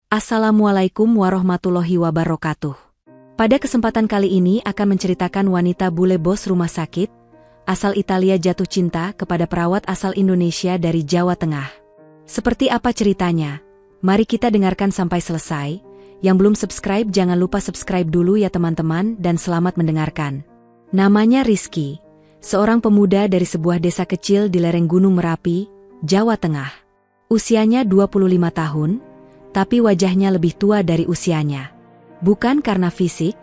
Assalamualaikum warahmatullahi wabarakatuh. Pada kesempatan kali ini akan menceritakan wanita bule bos rumah sakit, asal Italia jatuh cinta kepada perawat asal Indonesia dari Jawa Tengah. Seperti apa ceritanya? Mari kita dengarkan sampai selesai. Yang belum subscribe jangan lupa subscribe dulu ya teman-teman dan selamat mendengarkan. Namanya Rizky, seorang pemuda dari sebuah desa kecil di lereng Gunung Merapi, Jawa Tengah. Usianya 25 tahun, tapi wajahnya lebih tua dari usianya. Bukan karena fisik,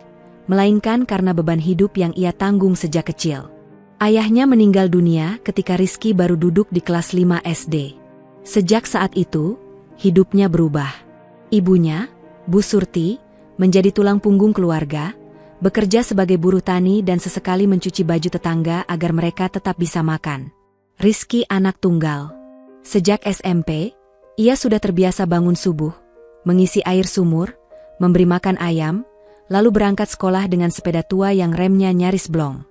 melainkan karena beban hidup yang ia tanggung sejak kecil. Ayahnya meninggal dunia ketika Rizky baru duduk di kelas 5 SD. Sejak saat itu, hidupnya berubah. Ibunya, Bu Surti, menjadi tulang punggung keluarga, bekerja sebagai buruh tani dan sesekali mencuci baju tetangga agar mereka tetap bisa makan. Rizky anak tunggal. Sejak SMP, ia sudah terbiasa bangun subuh, mengisi air sumur, memberi makan ayam, lalu berangkat sekolah dengan sepeda tua yang remnya nyaris blong.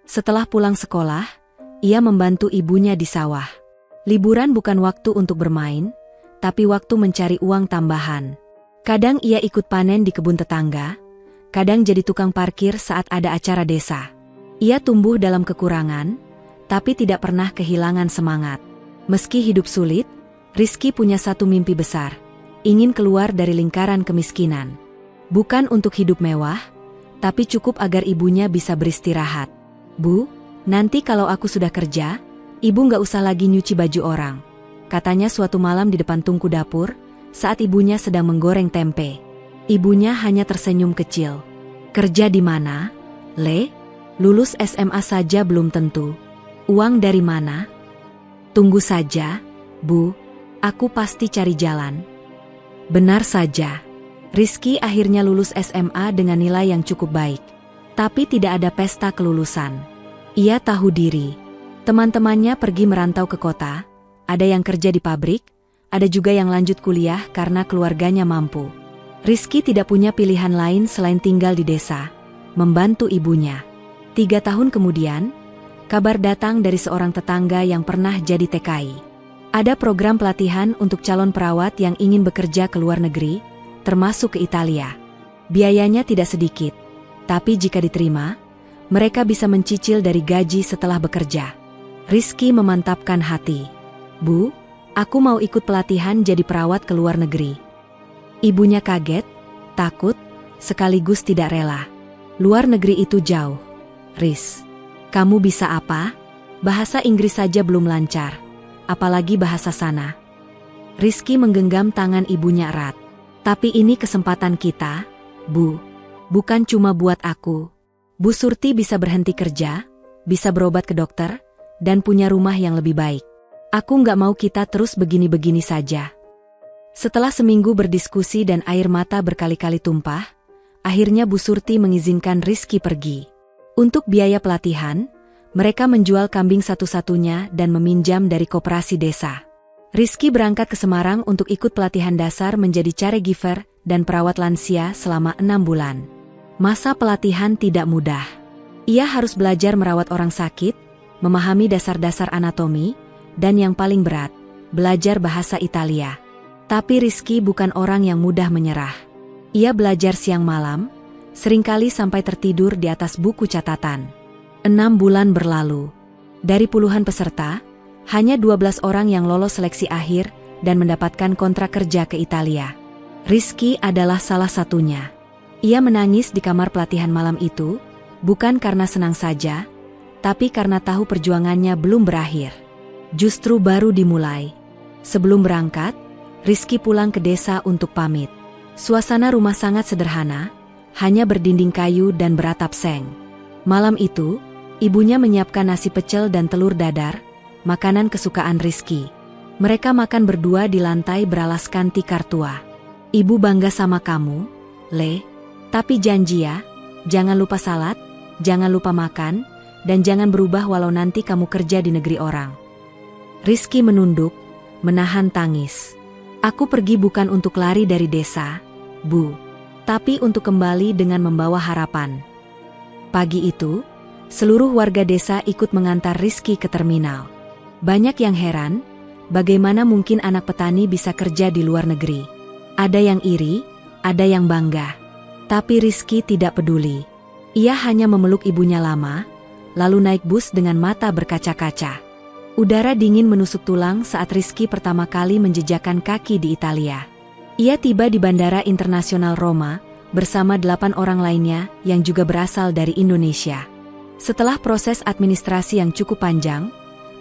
Setelah pulang sekolah, ia membantu ibunya di sawah. Liburan bukan waktu untuk bermain, tapi waktu mencari uang tambahan. Kadang ia ikut panen di kebun tetangga, kadang jadi tukang parkir saat ada acara desa. Ia tumbuh dalam kekurangan, tapi tidak pernah kehilangan semangat. Meski hidup sulit, Rizky punya satu mimpi besar, ingin keluar dari lingkaran kemiskinan. Bukan untuk hidup mewah, tapi cukup agar ibunya bisa beristirahat. Bu, nanti kalau aku sudah kerja, ibu nggak usah lagi nyuci baju orang, katanya suatu malam di depan tungku dapur, saat ibunya sedang menggoreng tempe. Ibunya hanya tersenyum kecil. Kerja di mana, Le? Lulus SMA saja belum tentu. Uang dari mana? Tunggu saja, Bu. Aku pasti cari jalan. Benar saja. Rizky akhirnya lulus SMA dengan nilai yang cukup baik. Tapi tidak ada pesta kelulusan. Ia tahu diri. Teman-temannya pergi merantau ke kota, ada yang kerja di pabrik, ada juga yang lanjut kuliah karena keluarganya mampu. Rizky tidak punya pilihan lain selain tinggal di desa, membantu ibunya. 3 tahun kemudian, kabar datang dari seorang tetangga yang pernah jadi TKI. Ada program pelatihan untuk calon perawat yang ingin bekerja ke luar negeri, termasuk ke Italia. Biayanya tidak sedikit, tapi jika diterima, mereka bisa mencicil dari gaji setelah bekerja. Rizky memantapkan hati. Bu, aku mau ikut pelatihan jadi perawat ke luar negeri. Ibunya kaget, takut, sekaligus tidak rela. Luar negeri itu jauh. Riz, kamu bisa apa? Bahasa Inggris saja belum lancar. Apalagi bahasa sana. Rizky menggenggam tangan ibunya erat. Tapi ini kesempatan kita, Bu. Bukan cuma buat aku. Bu Surti bisa berhenti kerja, bisa berobat ke dokter, dan punya rumah yang lebih baik. Aku nggak mau kita terus begini-begini saja. Setelah seminggu berdiskusi dan air mata berkali-kali tumpah, akhirnya Bu Surti mengizinkan Rizky pergi. Untuk biaya pelatihan, mereka menjual kambing satu-satunya dan meminjam dari koperasi desa. Rizky berangkat ke Semarang untuk ikut pelatihan dasar menjadi caregiver dan perawat lansia selama 6 bulan. Masa pelatihan tidak mudah. Ia harus belajar merawat orang sakit, memahami dasar-dasar anatomi, dan yang paling berat, belajar bahasa Italia. Tapi Rizky bukan orang yang mudah menyerah. Ia belajar siang malam, seringkali sampai tertidur di atas buku catatan. 6 bulan berlalu. Dari puluhan peserta, hanya 12 orang yang lolos seleksi akhir dan mendapatkan kontrak kerja ke Italia. Rizky adalah salah satunya. Ia menangis di kamar pelatihan malam itu, bukan karena senang saja, tapi karena tahu perjuangannya belum berakhir. Justru baru dimulai. Sebelum berangkat, Rizky pulang ke desa untuk pamit. Suasana rumah sangat sederhana, hanya berdinding kayu dan beratap seng. Malam itu, ibunya menyiapkan nasi pecel dan telur dadar, makanan kesukaan Rizky. Mereka makan berdua di lantai beralaskan tikar tua. Ibu bangga sama kamu, Le. Tapi janji ya, jangan lupa salat, jangan lupa makan, dan jangan berubah walau nanti kamu kerja di negeri orang. Rizky menunduk, menahan tangis. Aku pergi bukan untuk lari dari desa, Bu, tapi untuk kembali dengan membawa harapan. Pagi itu, seluruh warga desa ikut mengantar Rizky ke terminal. Banyak yang heran, bagaimana mungkin anak petani bisa kerja di luar negeri. Ada yang iri, ada yang bangga. Tapi Rizky tidak peduli. Ia hanya memeluk ibunya lama, lalu naik bus dengan mata berkaca-kaca. Udara dingin menusuk tulang saat Rizky pertama kali menjejakkan kaki di Italia. Ia tiba di Bandara Internasional Roma bersama 8 orang lainnya yang juga berasal dari Indonesia. Setelah proses administrasi yang cukup panjang,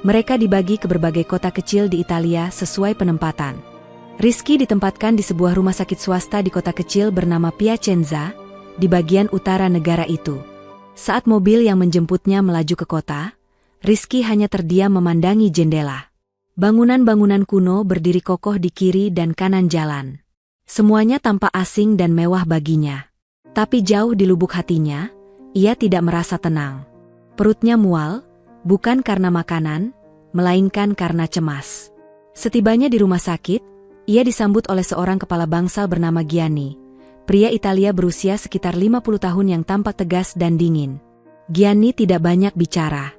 mereka dibagi ke berbagai kota kecil di Italia sesuai penempatan. Rizky ditempatkan di sebuah rumah sakit swasta di kota kecil bernama Piacenza, di bagian utara negara itu. Saat mobil yang menjemputnya melaju ke kota, Rizky hanya terdiam memandangi jendela. Bangunan-bangunan kuno berdiri kokoh di kiri dan kanan jalan. Semuanya tampak asing dan mewah baginya. Tapi jauh di lubuk hatinya, ia tidak merasa tenang. Perutnya mual, bukan karena makanan, melainkan karena cemas. Setibanya di rumah sakit, ia disambut oleh seorang kepala bangsal bernama Gianni, pria Italia berusia sekitar 50 tahun yang tampak tegas dan dingin. Gianni tidak banyak bicara.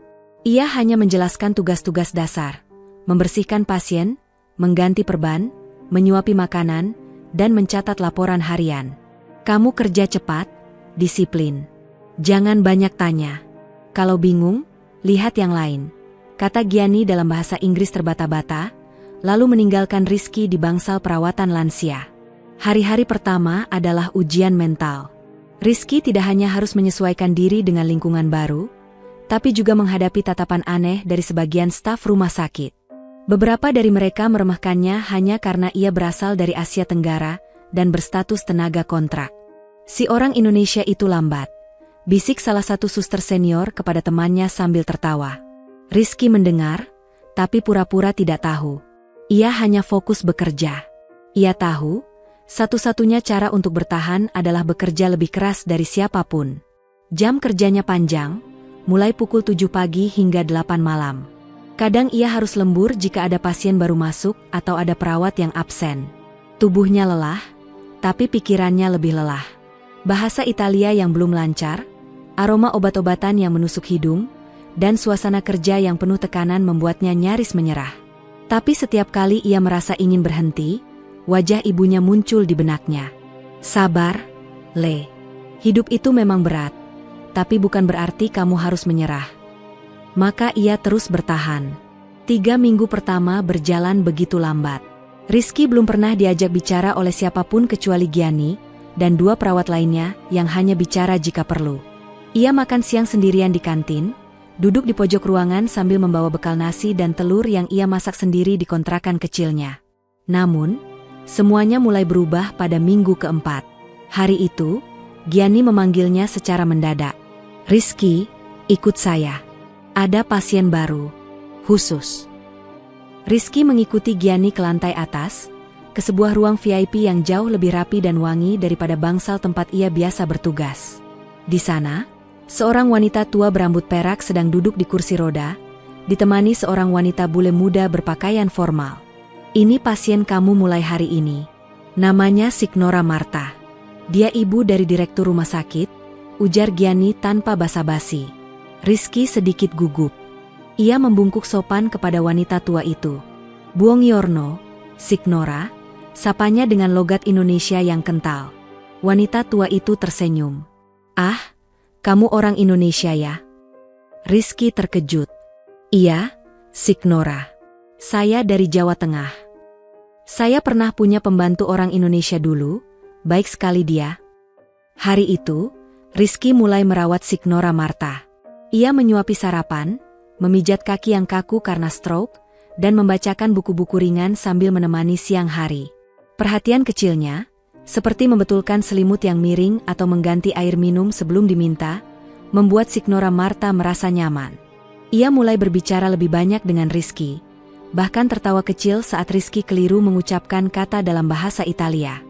Ia hanya menjelaskan tugas-tugas dasar, membersihkan pasien, mengganti perban, menyuapi makanan, dan mencatat laporan harian. Kamu kerja cepat, disiplin. Jangan banyak tanya. Kalau bingung, lihat yang lain, kata Gianni dalam bahasa Inggris terbata-bata, lalu meninggalkan Rizky di bangsal perawatan lansia. Hari-hari pertama adalah ujian mental. Rizky tidak hanya harus menyesuaikan diri dengan lingkungan baru, tapi juga menghadapi tatapan aneh dari sebagian staf rumah sakit. Beberapa dari mereka meremehkannya hanya karena ia berasal dari Asia Tenggara dan berstatus tenaga kontrak. Si orang Indonesia itu lambat, bisik salah satu suster senior kepada temannya sambil tertawa. Rizky mendengar, tapi pura-pura tidak tahu. Ia hanya fokus bekerja. Ia tahu, satu-satunya cara untuk bertahan adalah bekerja lebih keras dari siapapun. Jam kerjanya panjang, mulai pukul 7 pagi hingga 8 malam. Kadang ia harus lembur jika ada pasien baru masuk atau ada perawat yang absen. Tubuhnya lelah, tapi pikirannya lebih lelah. Bahasa Italia yang belum lancar, aroma obat-obatan yang menusuk hidung, dan suasana kerja yang penuh tekanan membuatnya nyaris menyerah. Tapi setiap kali ia merasa ingin berhenti, wajah ibunya muncul di benaknya. Sabar, Le. Hidup itu memang berat, tapi bukan berarti kamu harus menyerah. Maka ia terus bertahan. 3 minggu pertama berjalan begitu lambat. Rizky belum pernah diajak bicara oleh siapapun kecuali Gianni, dan 2 perawat lainnya yang hanya bicara jika perlu. Ia makan siang sendirian di kantin, duduk di pojok ruangan sambil membawa bekal nasi dan telur yang ia masak sendiri di kontrakan kecilnya. Namun, semuanya mulai berubah pada minggu keempat. Hari itu, Gianni memanggilnya secara mendadak. Rizky, ikut saya. Ada pasien baru. Khusus. Rizky mengikuti Gianni ke lantai atas, ke sebuah ruang VIP yang jauh lebih rapi dan wangi daripada bangsal tempat ia biasa bertugas. Di sana, seorang wanita tua berambut perak sedang duduk di kursi roda, ditemani seorang wanita bule muda berpakaian formal. Ini pasien kamu mulai hari ini. Namanya Signora Marta. Dia ibu dari direktur rumah sakit, ujar Gianni tanpa basa-basi. Rizky sedikit gugup. Ia membungkuk sopan kepada wanita tua itu. Buongiorno, Signora, sapanya dengan logat Indonesia yang kental. Wanita tua itu tersenyum. Ah, kamu orang Indonesia ya? Rizky terkejut. Iya, Signora. Saya dari Jawa Tengah. Saya pernah punya pembantu orang Indonesia dulu, baik sekali dia. Hari itu, Rizky mulai merawat Signora Marta. Ia menyuapi sarapan, memijat kaki yang kaku karena stroke, dan membacakan buku-buku ringan sambil menemani siang hari. Perhatian kecilnya, seperti membetulkan selimut yang miring atau mengganti air minum sebelum diminta, membuat Signora Marta merasa nyaman. Ia mulai berbicara lebih banyak dengan Rizky, bahkan tertawa kecil saat Rizky keliru mengucapkan kata dalam bahasa Italia.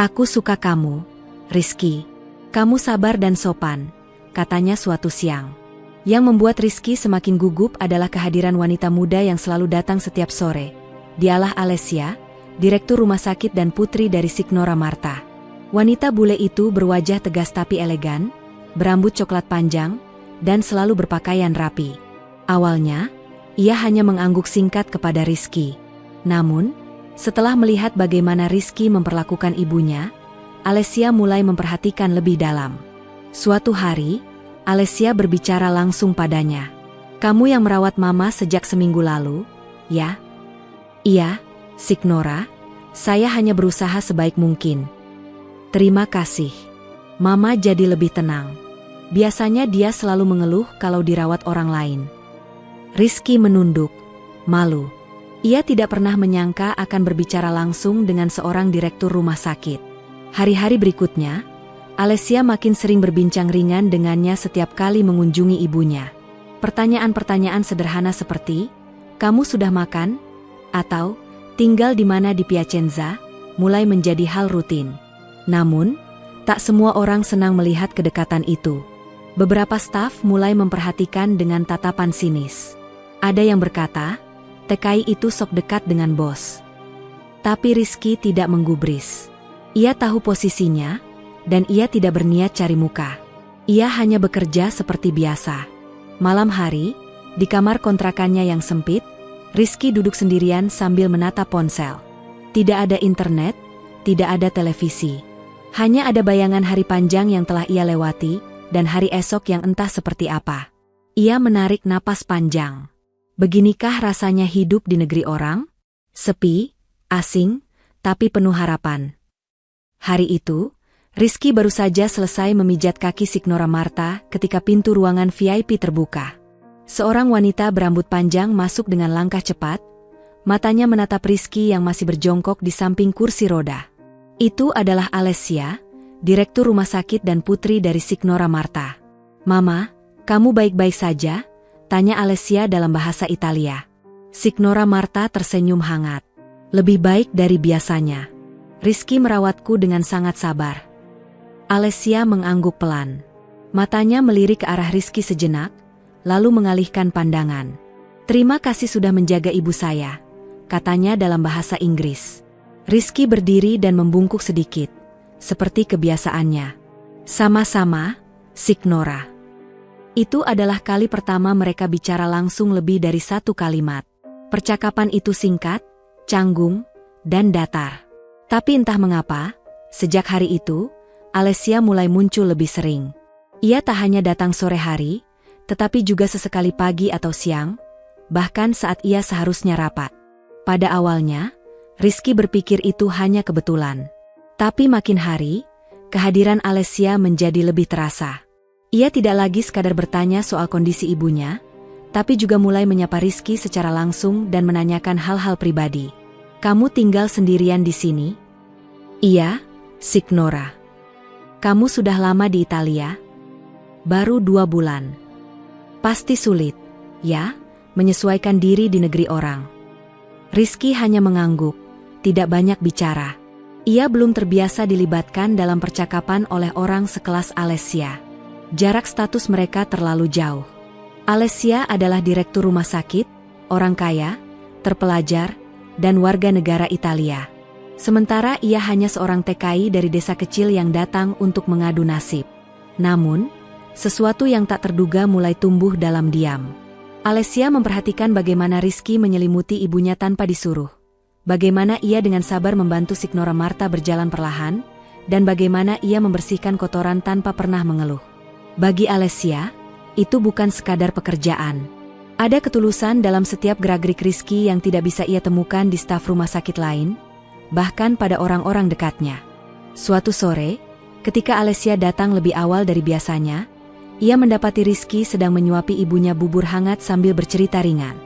Aku suka kamu, Rizky. Kamu sabar dan sopan, katanya suatu siang. Yang membuat Rizky semakin gugup adalah kehadiran wanita muda yang selalu datang setiap sore. Dialah Alessia, direktur rumah sakit dan putri dari Signora Marta. Wanita bule itu berwajah tegas tapi elegan, berambut coklat panjang, dan selalu berpakaian rapi. Awalnya, ia hanya mengangguk singkat kepada Rizky. Namun, Setelah melihat bagaimana Rizky memperlakukan ibunya, Alessia mulai memperhatikan lebih dalam. Suatu hari, Alessia berbicara langsung padanya. "Kamu yang merawat Mama sejak seminggu lalu, ya?" "Iya, Signora. Saya hanya berusaha sebaik mungkin." "Terima kasih." Mama jadi lebih tenang. Biasanya dia selalu mengeluh kalau dirawat orang lain. Rizky menunduk, malu. Ia tidak pernah menyangka akan berbicara langsung dengan seorang direktur rumah sakit. Hari-hari berikutnya, Alessia makin sering berbincang ringan dengannya setiap kali mengunjungi ibunya. Pertanyaan-pertanyaan sederhana seperti, "Kamu sudah makan?" atau "Tinggal di mana di Piacenza?" mulai menjadi hal rutin. Namun, tak semua orang senang melihat kedekatan itu. Beberapa staf mulai memperhatikan dengan tatapan sinis. Ada yang berkata, TKI itu sok dekat dengan bos. Tapi Rizky tidak menggubris. Ia tahu posisinya, dan ia tidak berniat cari muka. Ia hanya bekerja seperti biasa. Malam hari, di kamar kontrakannya yang sempit, Rizky duduk sendirian sambil menatap ponsel. Tidak ada internet, tidak ada televisi. Hanya ada bayangan hari panjang yang telah ia lewati, dan hari esok yang entah seperti apa. Ia menarik napas panjang. Beginikah rasanya hidup di negeri orang? Sepi, asing, tapi penuh harapan. Hari itu, Rizky baru saja selesai memijat kaki Signora Marta ketika pintu ruangan VIP terbuka. Seorang wanita berambut panjang masuk dengan langkah cepat, matanya menatap Rizky yang masih berjongkok di samping kursi roda. Itu adalah Alessia, direktur rumah sakit dan putri dari Signora Marta. "Mama, kamu baik-baik saja?" tanya Alessia dalam bahasa Italia. Signora Marta tersenyum hangat. "Lebih baik dari biasanya. Rizky merawatku dengan sangat sabar." Alessia mengangguk pelan. Matanya melirik ke arah Rizky sejenak, lalu mengalihkan pandangan. "Terima kasih sudah menjaga ibu saya," katanya dalam bahasa Inggris. Rizky berdiri dan membungkuk sedikit, seperti kebiasaannya. "Sama-sama, Signora." Itu adalah kali pertama mereka bicara langsung lebih dari satu kalimat. Percakapan itu singkat, canggung, dan datar. Tapi entah mengapa, sejak hari itu, Alessia mulai muncul lebih sering. Ia tak hanya datang sore hari, tetapi juga sesekali pagi atau siang, bahkan saat ia seharusnya rapat. Pada awalnya, Rizky berpikir itu hanya kebetulan. Tapi makin hari, kehadiran Alessia menjadi lebih terasa. Ia tidak lagi sekadar bertanya soal kondisi ibunya, tapi juga mulai menyapa Rizky secara langsung dan menanyakan hal-hal pribadi. "Kamu tinggal sendirian di sini?" "Iya, Signora." "Kamu sudah lama di Italia?" "Baru 2 bulan." "Pasti sulit, ya, menyesuaikan diri di negeri orang." Rizky hanya mengangguk, tidak banyak bicara. Ia belum terbiasa dilibatkan dalam percakapan oleh orang sekelas Alessia. Jarak status mereka terlalu jauh. Alessia adalah direktur rumah sakit, orang kaya, terpelajar, dan warga negara Italia. Sementara ia hanya seorang TKI dari desa kecil yang datang untuk mengadu nasib. Namun, sesuatu yang tak terduga mulai tumbuh dalam diam. Alessia memperhatikan bagaimana Rizky menyelimuti ibunya tanpa disuruh. Bagaimana ia dengan sabar membantu Signora Marta berjalan perlahan, dan bagaimana ia membersihkan kotoran tanpa pernah mengeluh. Bagi Alessia, itu bukan sekadar pekerjaan. Ada ketulusan dalam setiap gerak-gerik Rizky yang tidak bisa ia temukan di staf rumah sakit lain, bahkan pada orang-orang dekatnya. Suatu sore, ketika Alessia datang lebih awal dari biasanya, ia mendapati Rizky sedang menyuapi ibunya bubur hangat sambil bercerita ringan.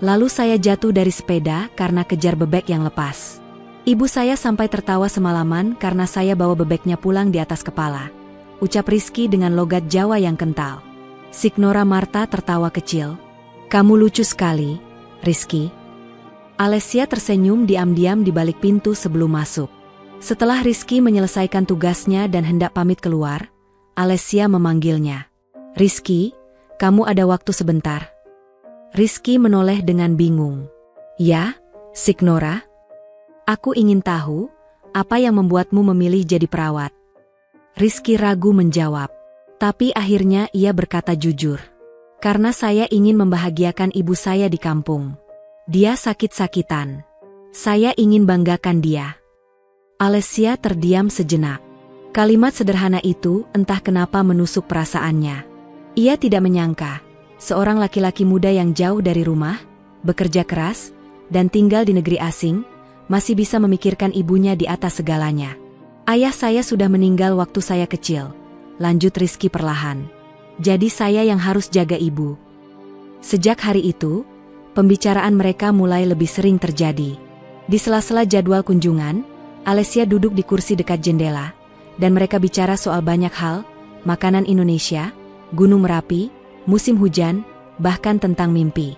"Lalu saya jatuh dari sepeda karena kejar bebek yang lepas. Ibu saya sampai tertawa semalaman karena saya bawa bebeknya pulang di atas kepala," ucap Rizky dengan logat Jawa yang kental. Signora Marta tertawa kecil. "Kamu lucu sekali, Rizky." Alessia tersenyum diam-diam di balik pintu sebelum masuk. Setelah Rizky menyelesaikan tugasnya dan hendak pamit keluar, Alessia memanggilnya. "Rizky, kamu ada waktu sebentar?" Rizky menoleh dengan bingung. "Ya, Signora. Aku ingin tahu, apa yang membuatmu memilih jadi perawat?" Rizky ragu menjawab. Tapi akhirnya ia berkata jujur. "Karena saya ingin membahagiakan ibu saya di kampung. Dia sakit-sakitan. Saya ingin banggakan dia. Alessia terdiam sejenak. Kalimat sederhana itu entah kenapa menusuk perasaannya. Ia tidak menyangka, seorang laki-laki muda yang jauh dari rumah, bekerja keras, dan tinggal di negeri asing, masih bisa memikirkan ibunya di atas segalanya. Ayah saya sudah meninggal waktu saya kecil, lanjut Rizky perlahan. Jadi saya yang harus jaga ibu. Sejak hari itu, pembicaraan mereka mulai lebih sering terjadi. Di sela-sela jadwal kunjungan, Alessia duduk di kursi dekat jendela, dan mereka bicara soal banyak hal, makanan Indonesia, Gunung Merapi, musim hujan, bahkan tentang mimpi.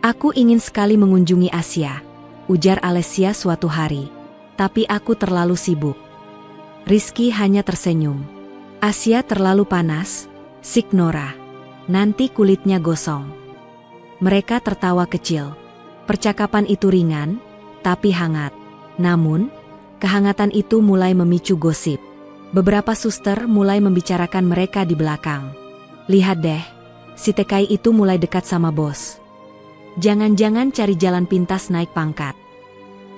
Aku ingin sekali mengunjungi Asia, ujar Alessia suatu hari. Tapi aku terlalu sibuk. Rizky hanya tersenyum. Asia terlalu panas, Signora. Nanti kulitnya gosong. Mereka tertawa kecil. Percakapan itu ringan, tapi hangat. Namun, kehangatan itu mulai memicu gosip. Beberapa suster mulai membicarakan mereka di belakang. Lihat deh, si TKI itu mulai dekat sama bos. Jangan-jangan cari jalan pintas naik pangkat.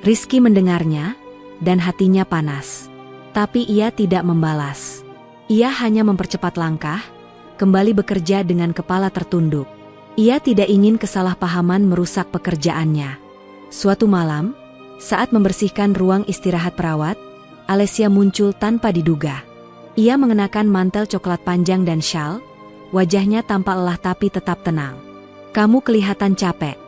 Rizky mendengarnya, dan hatinya panas. Tapi ia tidak membalas. Ia hanya mempercepat langkah, kembali bekerja dengan kepala tertunduk. Ia tidak ingin kesalahpahaman merusak pekerjaannya. Suatu malam, saat membersihkan ruang istirahat perawat, Alessia muncul tanpa diduga. Ia mengenakan mantel coklat panjang dan syal, wajahnya tampak lelah tapi tetap tenang. Kamu kelihatan capek,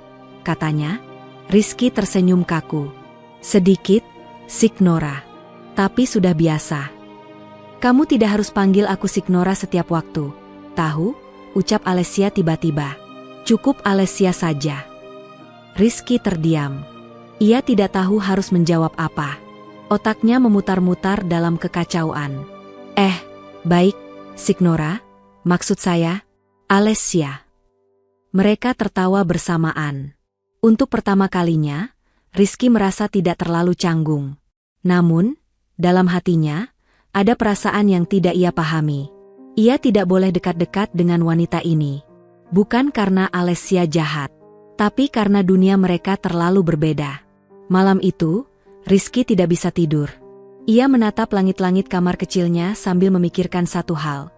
katanya. Rizky tersenyum kaku. Sedikit, Signora. Tapi sudah biasa. Kamu tidak harus panggil aku Signora setiap waktu. Tahu? Ucap Alessia tiba-tiba. Cukup Alessia saja. Rizky terdiam. Ia tidak tahu harus menjawab apa. Otaknya memutar-mutar dalam kekacauan. Baik, Signora, maksud saya, Alessia. Mereka tertawa bersamaan. Untuk pertama kalinya, Rizky merasa tidak terlalu canggung. Namun, dalam hatinya, ada perasaan yang tidak ia pahami. Ia tidak boleh dekat-dekat dengan wanita ini. Bukan karena Alessia jahat, tapi karena dunia mereka terlalu berbeda. Malam itu, Rizky tidak bisa tidur. Ia menatap langit-langit kamar kecilnya sambil memikirkan satu hal.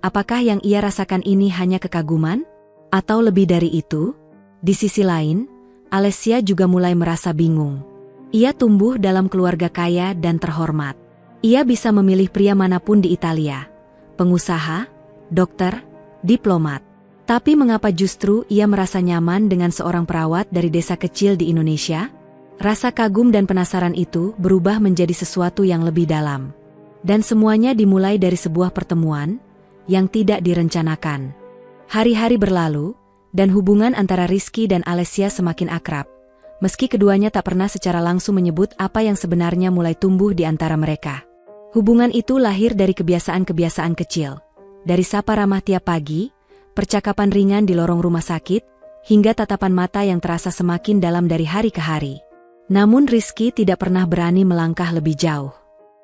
Apakah yang ia rasakan ini hanya kekaguman? Atau lebih dari itu? Di sisi lain, Alessia juga mulai merasa bingung. Ia tumbuh dalam keluarga kaya dan terhormat. Ia bisa memilih pria manapun di Italia. Pengusaha, dokter, diplomat. Tapi mengapa justru ia merasa nyaman dengan seorang perawat dari desa kecil di Indonesia? Rasa kagum dan penasaran itu berubah menjadi sesuatu yang lebih dalam. Dan semuanya dimulai dari sebuah pertemuan yang tidak direncanakan. Hari-hari berlalu, dan hubungan antara Rizky dan Alessia semakin akrab. Meski keduanya tak pernah secara langsung menyebut apa yang sebenarnya mulai tumbuh di antara mereka. Hubungan itu lahir dari kebiasaan-kebiasaan kecil. Dari sapa ramah tiap pagi, percakapan ringan di lorong rumah sakit, hingga tatapan mata yang terasa semakin dalam dari hari ke hari. Namun Rizky tidak pernah berani melangkah lebih jauh.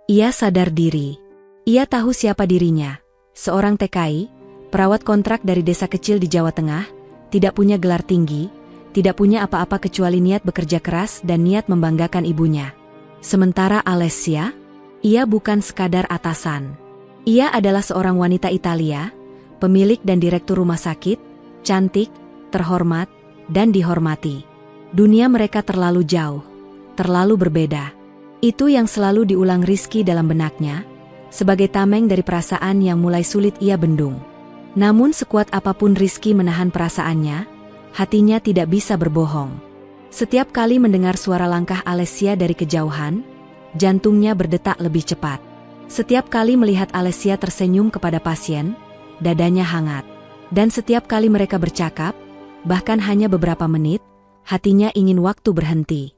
Ia sadar diri. Ia tahu siapa dirinya. Seorang TKI, perawat kontrak dari desa kecil di Jawa Tengah, tidak punya gelar tinggi, tidak punya apa-apa kecuali niat bekerja keras dan niat membanggakan ibunya. Sementara Alessia, ia bukan sekadar atasan. Ia adalah seorang wanita Italia, pemilik dan direktur rumah sakit, cantik, terhormat, dan dihormati. Dunia mereka terlalu jauh, terlalu berbeda. Itu yang selalu diulang Rizky dalam benaknya, sebagai tameng dari perasaan yang mulai sulit ia bendung. Namun sekuat apapun Rizky menahan perasaannya, hatinya tidak bisa berbohong. Setiap kali mendengar suara langkah Alessia dari kejauhan, jantungnya berdetak lebih cepat. Setiap kali melihat Alessia tersenyum kepada pasien, dadanya hangat. Dan setiap kali mereka bercakap, bahkan hanya beberapa menit, hatinya ingin waktu berhenti.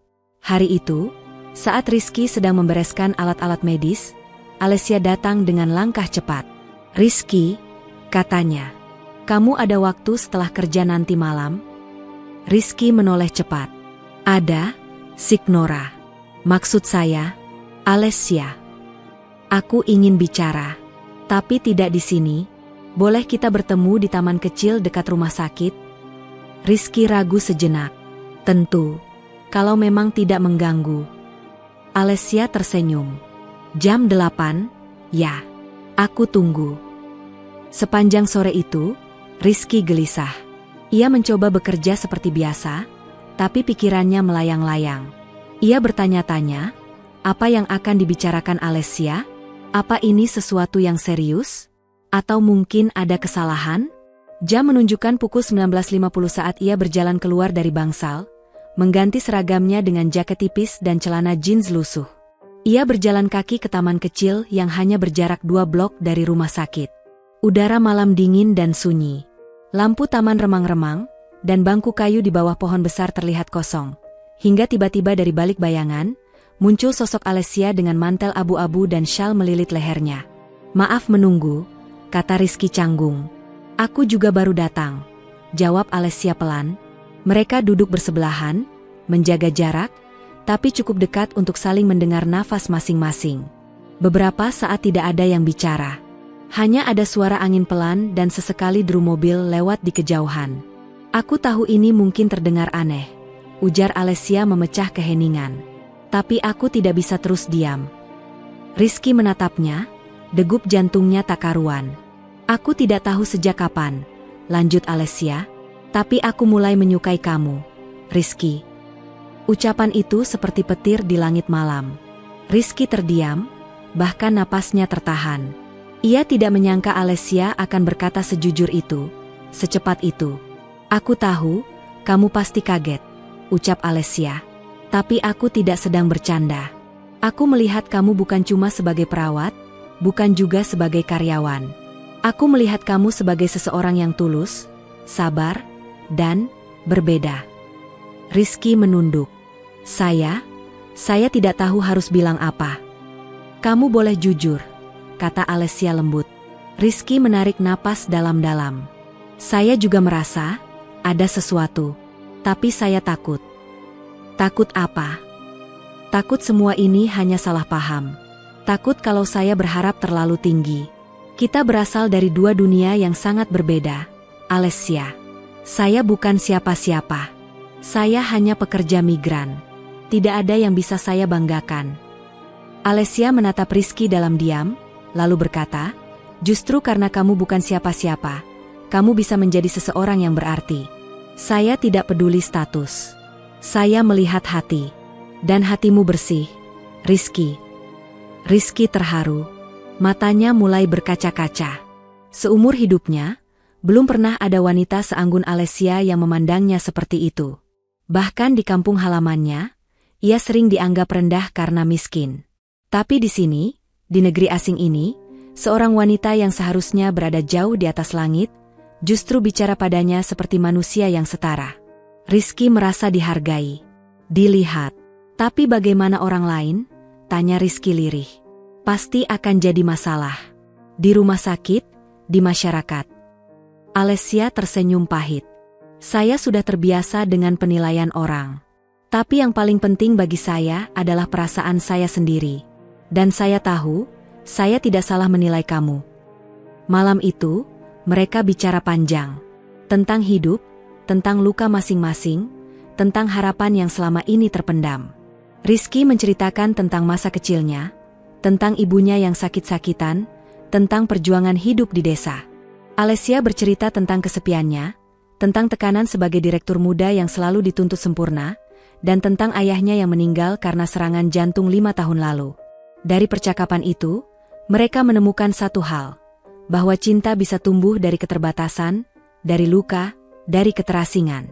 Hari itu, saat Rizky sedang membereskan alat-alat medis, Alessia datang dengan langkah cepat. "Rizky," katanya, "kamu ada waktu setelah kerja nanti malam?" Rizky menoleh cepat. "Ada, Signora. Maksud saya, Alessia. Aku ingin bicara, tapi tidak di sini. Boleh kita bertemu di taman kecil dekat rumah sakit?" Rizky ragu sejenak. "Tentu. Kalau memang tidak mengganggu. Alessia tersenyum. Jam 8, ya. Aku tunggu. Sepanjang sore itu, Rizky gelisah. Ia mencoba bekerja seperti biasa, tapi pikirannya melayang-layang. Ia bertanya-tanya, apa yang akan dibicarakan Alessia? Apa ini sesuatu yang serius? Atau mungkin ada kesalahan? Jam menunjukkan pukul 19.50 saat ia berjalan keluar dari bangsal, mengganti seragamnya dengan jaket tipis dan celana jeans lusuh. Ia berjalan kaki ke taman kecil yang hanya berjarak 2 blok dari rumah sakit. Udara malam dingin dan sunyi. Lampu taman remang-remang, dan bangku kayu di bawah pohon besar terlihat kosong. Hingga tiba-tiba dari balik bayangan, muncul sosok Alessia dengan mantel abu-abu dan syal melilit lehernya. "Maaf menunggu," kata Rizky canggung. "Aku juga baru datang," jawab Alessia pelan. Mereka duduk bersebelahan, menjaga jarak, tapi cukup dekat untuk saling mendengar nafas masing-masing. Beberapa saat tidak ada yang bicara. Hanya ada suara angin pelan dan sesekali deru mobil lewat di kejauhan. "Aku tahu ini mungkin terdengar aneh," ujar Alessia memecah keheningan. "Tapi aku tidak bisa terus diam." Rizky menatapnya, degup jantungnya tak karuan. "Aku tidak tahu sejak kapan," lanjut Alessia, "tapi aku mulai menyukai kamu, Rizky." Ucapan itu seperti petir di langit malam. Rizky terdiam, bahkan napasnya tertahan. Ia tidak menyangka Alessia akan berkata sejujur itu, secepat itu. "Aku tahu, kamu pasti kaget," ucap Alessia. "Tapi aku tidak sedang bercanda. Aku melihat kamu bukan cuma sebagai perawat, bukan juga sebagai karyawan. Aku melihat kamu sebagai seseorang yang tulus, sabar, dan berbeda." Rizky menunduk. Saya tidak tahu harus bilang apa." "Kamu boleh jujur," kata Alessia lembut. Rizky menarik napas dalam-dalam. "Saya juga merasa ada sesuatu, tapi saya takut." "Takut apa?" "Takut semua ini hanya salah paham. Takut kalau saya berharap terlalu tinggi. Kita berasal dari 2 dunia yang sangat berbeda, Alessia. Saya bukan siapa-siapa. Saya hanya pekerja migran. Tidak ada yang bisa saya banggakan." Alessia menatap Rizky dalam diam, lalu berkata, "Justru karena kamu bukan siapa-siapa, kamu bisa menjadi seseorang yang berarti. Saya tidak peduli status. Saya melihat hati. Dan hatimu bersih, Rizky." Rizky terharu. Matanya mulai berkaca-kaca. Seumur hidupnya, belum pernah ada wanita seanggun Alessia yang memandangnya seperti itu. Bahkan di kampung halamannya, ia sering dianggap rendah karena miskin. Tapi di sini, di negeri asing ini, seorang wanita yang seharusnya berada jauh di atas langit, justru bicara padanya seperti manusia yang setara. Rizky merasa dihargai, dilihat. "Tapi bagaimana orang lain?" tanya Rizky lirih. "Pasti akan jadi masalah. Di rumah sakit, di masyarakat." Alessia tersenyum pahit. "Saya sudah terbiasa dengan penilaian orang. Tapi yang paling penting bagi saya adalah perasaan saya sendiri. Dan saya tahu, saya tidak salah menilai kamu." Malam itu, mereka bicara panjang. Tentang hidup, tentang luka masing-masing, tentang harapan yang selama ini terpendam. Rizky menceritakan tentang masa kecilnya, tentang ibunya yang sakit-sakitan, tentang perjuangan hidup di desa. Alessia bercerita tentang kesepiannya, tentang tekanan sebagai direktur muda yang selalu dituntut sempurna, dan tentang ayahnya yang meninggal karena serangan jantung 5 tahun lalu. Dari percakapan itu, mereka menemukan satu hal, bahwa cinta bisa tumbuh dari keterbatasan, dari luka, dari keterasingan.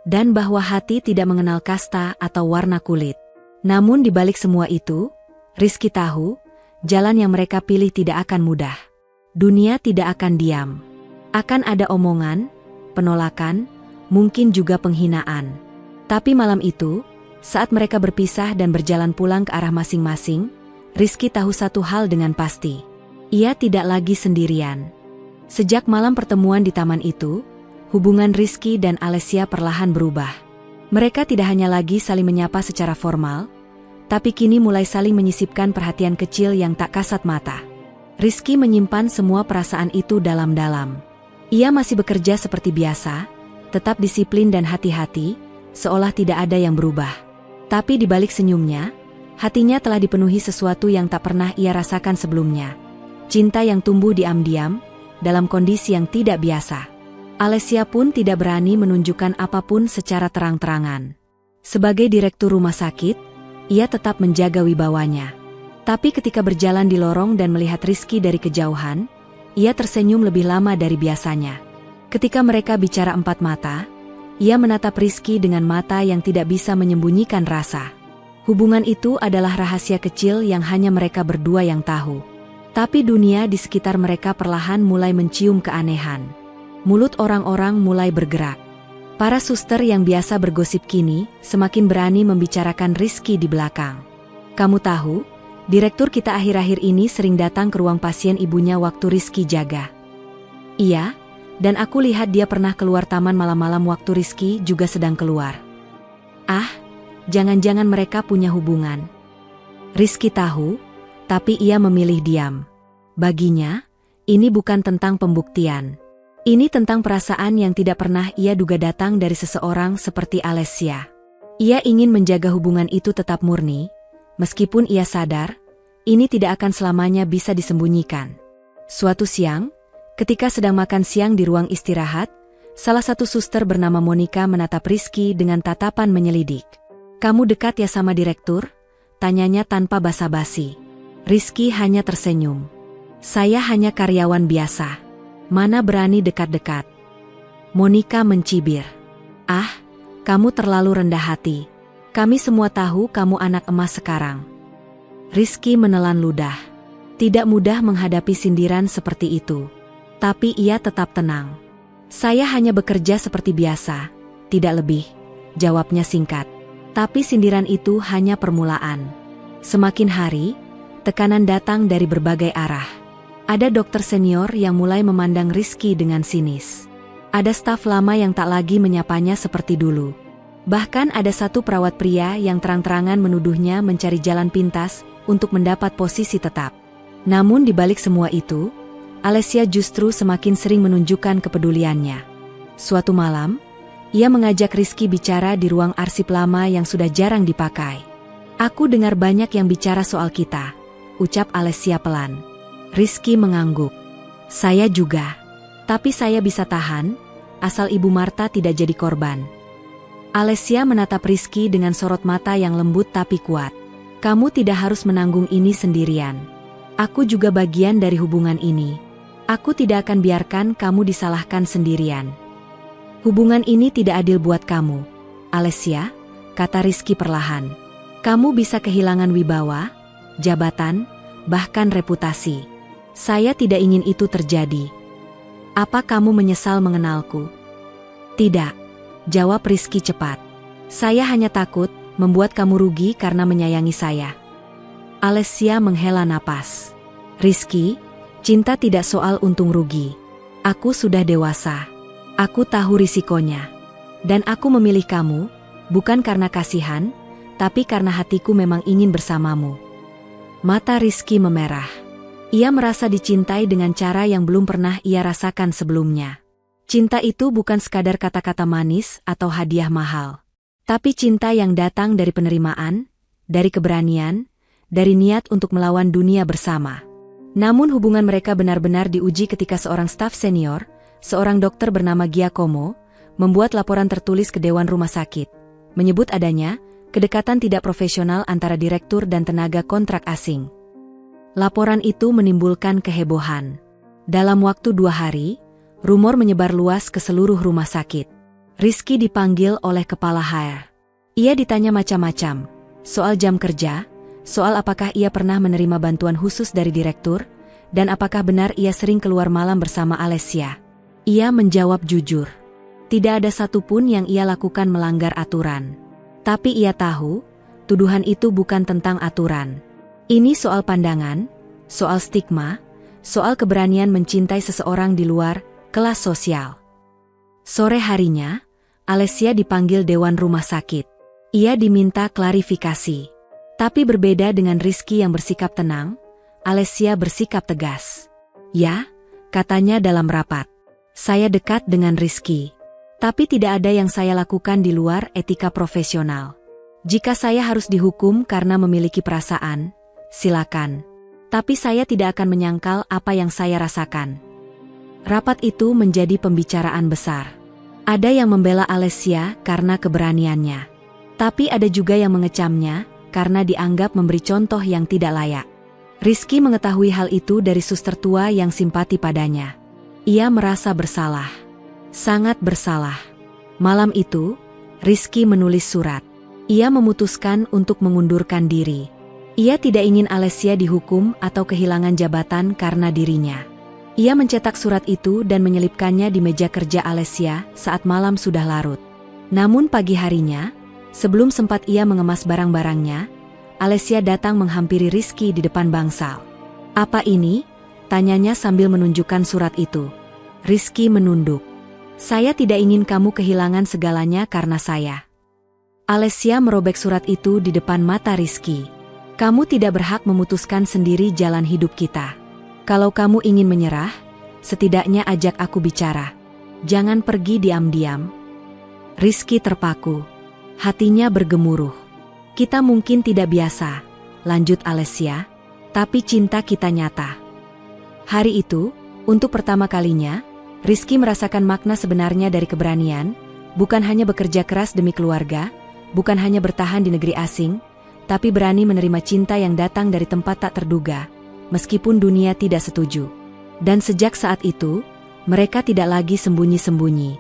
Dan bahwa hati tidak mengenal kasta atau warna kulit. Namun di balik semua itu, Rizky tahu, jalan yang mereka pilih tidak akan mudah. Dunia tidak akan diam. Akan ada omongan, penolakan, mungkin juga penghinaan. Tapi malam itu, saat mereka berpisah dan berjalan pulang ke arah masing-masing, Rizky tahu satu hal dengan pasti. Ia tidak lagi sendirian. Sejak malam pertemuan di taman itu, hubungan Rizky dan Alessia perlahan berubah. Mereka tidak hanya lagi saling menyapa secara formal, tapi kini mulai saling menyisipkan perhatian kecil yang tak kasat mata. Rizky menyimpan semua perasaan itu dalam-dalam. Ia masih bekerja seperti biasa, tetap disiplin dan hati-hati, seolah tidak ada yang berubah. Tapi di balik senyumnya, hatinya telah dipenuhi sesuatu yang tak pernah ia rasakan sebelumnya. Cinta yang tumbuh diam-diam, dalam kondisi yang tidak biasa. Alessia pun tidak berani menunjukkan apapun secara terang-terangan. Sebagai direktur rumah sakit, ia tetap menjaga wibawanya. Tapi ketika berjalan di lorong dan melihat Rizky dari kejauhan, ia tersenyum lebih lama dari biasanya. Ketika mereka bicara empat mata, ia menatap Rizky dengan mata yang tidak bisa menyembunyikan rasa. Hubungan itu adalah rahasia kecil yang hanya mereka berdua yang tahu. Tapi dunia di sekitar mereka perlahan mulai mencium keanehan. Mulut orang-orang mulai bergerak. Para suster yang biasa bergosip kini semakin berani membicarakan Rizky di belakang. Kamu tahu, direktur kita akhir-akhir ini sering datang ke ruang pasien ibunya waktu Rizky jaga. Iya, dan aku lihat dia pernah keluar taman malam-malam waktu Rizky juga sedang keluar. Ah, jangan-jangan mereka punya hubungan. Rizky tahu, tapi ia memilih diam. Baginya, ini bukan tentang pembuktian. Ini tentang perasaan yang tidak pernah ia duga datang dari seseorang seperti Alessia. Ia ingin menjaga hubungan itu tetap murni, meskipun ia sadar, ini tidak akan selamanya bisa disembunyikan. Suatu siang, ketika sedang makan siang di ruang istirahat, salah satu suster bernama Monica menatap Rizky dengan tatapan menyelidik. "Kamu dekat ya sama direktur?" tanyanya tanpa basa-basi. Rizky hanya tersenyum. "Saya hanya karyawan biasa. Mana berani dekat-dekat." Monica mencibir. "Ah, kamu terlalu rendah hati. Kami semua tahu kamu anak emas sekarang." Rizky menelan ludah. Tidak mudah menghadapi sindiran seperti itu. Tapi ia tetap tenang. "Saya hanya bekerja seperti biasa, tidak lebih," jawabnya singkat. Tapi sindiran itu hanya permulaan. Semakin hari, tekanan datang dari berbagai arah. Ada dokter senior yang mulai memandang Rizky dengan sinis. Ada staf lama yang tak lagi menyapanya seperti dulu. Bahkan ada satu perawat pria yang terang-terangan menuduhnya mencari jalan pintas untuk mendapat posisi tetap. Namun di balik semua itu, Alessia justru semakin sering menunjukkan kepeduliannya. Suatu malam, ia mengajak Rizky bicara di ruang arsip lama yang sudah jarang dipakai. "Aku dengar banyak yang bicara soal kita," ucap Alessia pelan. Rizky mengangguk. "Saya juga. Tapi saya bisa tahan, asal Ibu Marta tidak jadi korban." Alessia menatap Rizky dengan sorot mata yang lembut tapi kuat. "Kamu tidak harus menanggung ini sendirian. Aku juga bagian dari hubungan ini. Aku tidak akan biarkan kamu disalahkan sendirian." "Hubungan ini tidak adil buat kamu, Alessia," kata Rizky perlahan. "Kamu bisa kehilangan wibawa, jabatan, bahkan reputasi. Saya tidak ingin itu terjadi. Apa kamu menyesal mengenalku?" "Tidak," jawab Rizky cepat. "Saya hanya takut membuat kamu rugi karena menyayangi saya." Alessia menghela napas. "Rizky, cinta tidak soal untung rugi. Aku sudah dewasa. Aku tahu risikonya. Dan aku memilih kamu, bukan karena kasihan, tapi karena hatiku memang ingin bersamamu." Mata Rizky memerah. Ia merasa dicintai dengan cara yang belum pernah ia rasakan sebelumnya. Cinta itu bukan sekadar kata-kata manis atau hadiah mahal. Tapi cinta yang datang dari penerimaan, dari keberanian, dari niat untuk melawan dunia bersama. Namun hubungan mereka benar-benar diuji ketika seorang staf senior, seorang dokter bernama Giacomo, membuat laporan tertulis ke Dewan Rumah Sakit, menyebut adanya kedekatan tidak profesional antara direktur dan tenaga kontrak asing. Laporan itu menimbulkan kehebohan. Dalam waktu 2 hari, rumor menyebar luas ke seluruh rumah sakit. Rizky dipanggil oleh kepala HR. Ia ditanya macam-macam, soal jam kerja, soal apakah ia pernah menerima bantuan khusus dari direktur, dan apakah benar ia sering keluar malam bersama Alessia. Ia menjawab jujur. Tidak ada satupun yang ia lakukan melanggar aturan. Tapi ia tahu, tuduhan itu bukan tentang aturan. Ini soal pandangan, soal stigma, soal keberanian mencintai seseorang di luar kelas sosial. Sore harinya, Alessia dipanggil Dewan Rumah Sakit. Ia diminta klarifikasi. Tapi berbeda dengan Rizky yang bersikap tenang, Alessia bersikap tegas. "Ya," katanya dalam rapat. "Saya dekat dengan Rizky. Tapi tidak ada yang saya lakukan di luar etika profesional. Jika saya harus dihukum karena memiliki perasaan, silakan. Tapi saya tidak akan menyangkal apa yang saya rasakan. Rapat itu menjadi pembicaraan besar. Ada yang membela Alessia karena keberaniannya. Tapi ada juga yang mengecamnya karena dianggap memberi contoh yang tidak layak. Rizky mengetahui hal itu dari suster tua yang simpati padanya. Ia merasa bersalah. Sangat bersalah. Malam itu, Rizky menulis surat. Ia memutuskan untuk mengundurkan diri. Ia tidak ingin Alessia dihukum atau kehilangan jabatan karena dirinya. Ia mencetak surat itu dan menyelipkannya di meja kerja Alessia saat malam sudah larut. Namun pagi harinya, sebelum sempat ia mengemas barang-barangnya, Alessia datang menghampiri Rizky di depan bangsal. "Apa ini?" tanyanya sambil menunjukkan surat itu. Rizky menunduk. "Saya tidak ingin kamu kehilangan segalanya karena saya." Alessia merobek surat itu di depan mata Rizky. "Kamu tidak berhak memutuskan sendiri jalan hidup kita. Kalau kamu ingin menyerah, setidaknya ajak aku bicara. Jangan pergi diam-diam." Rizky terpaku. Hatinya bergemuruh. "Kita mungkin tidak biasa," lanjut Alessia, "tapi cinta kita nyata." Hari itu, untuk pertama kalinya, Rizky merasakan makna sebenarnya dari keberanian, bukan hanya bekerja keras demi keluarga, bukan hanya bertahan di negeri asing, tapi berani menerima cinta yang datang dari tempat tak terduga, meskipun dunia tidak setuju. Dan sejak saat itu, mereka tidak lagi sembunyi-sembunyi.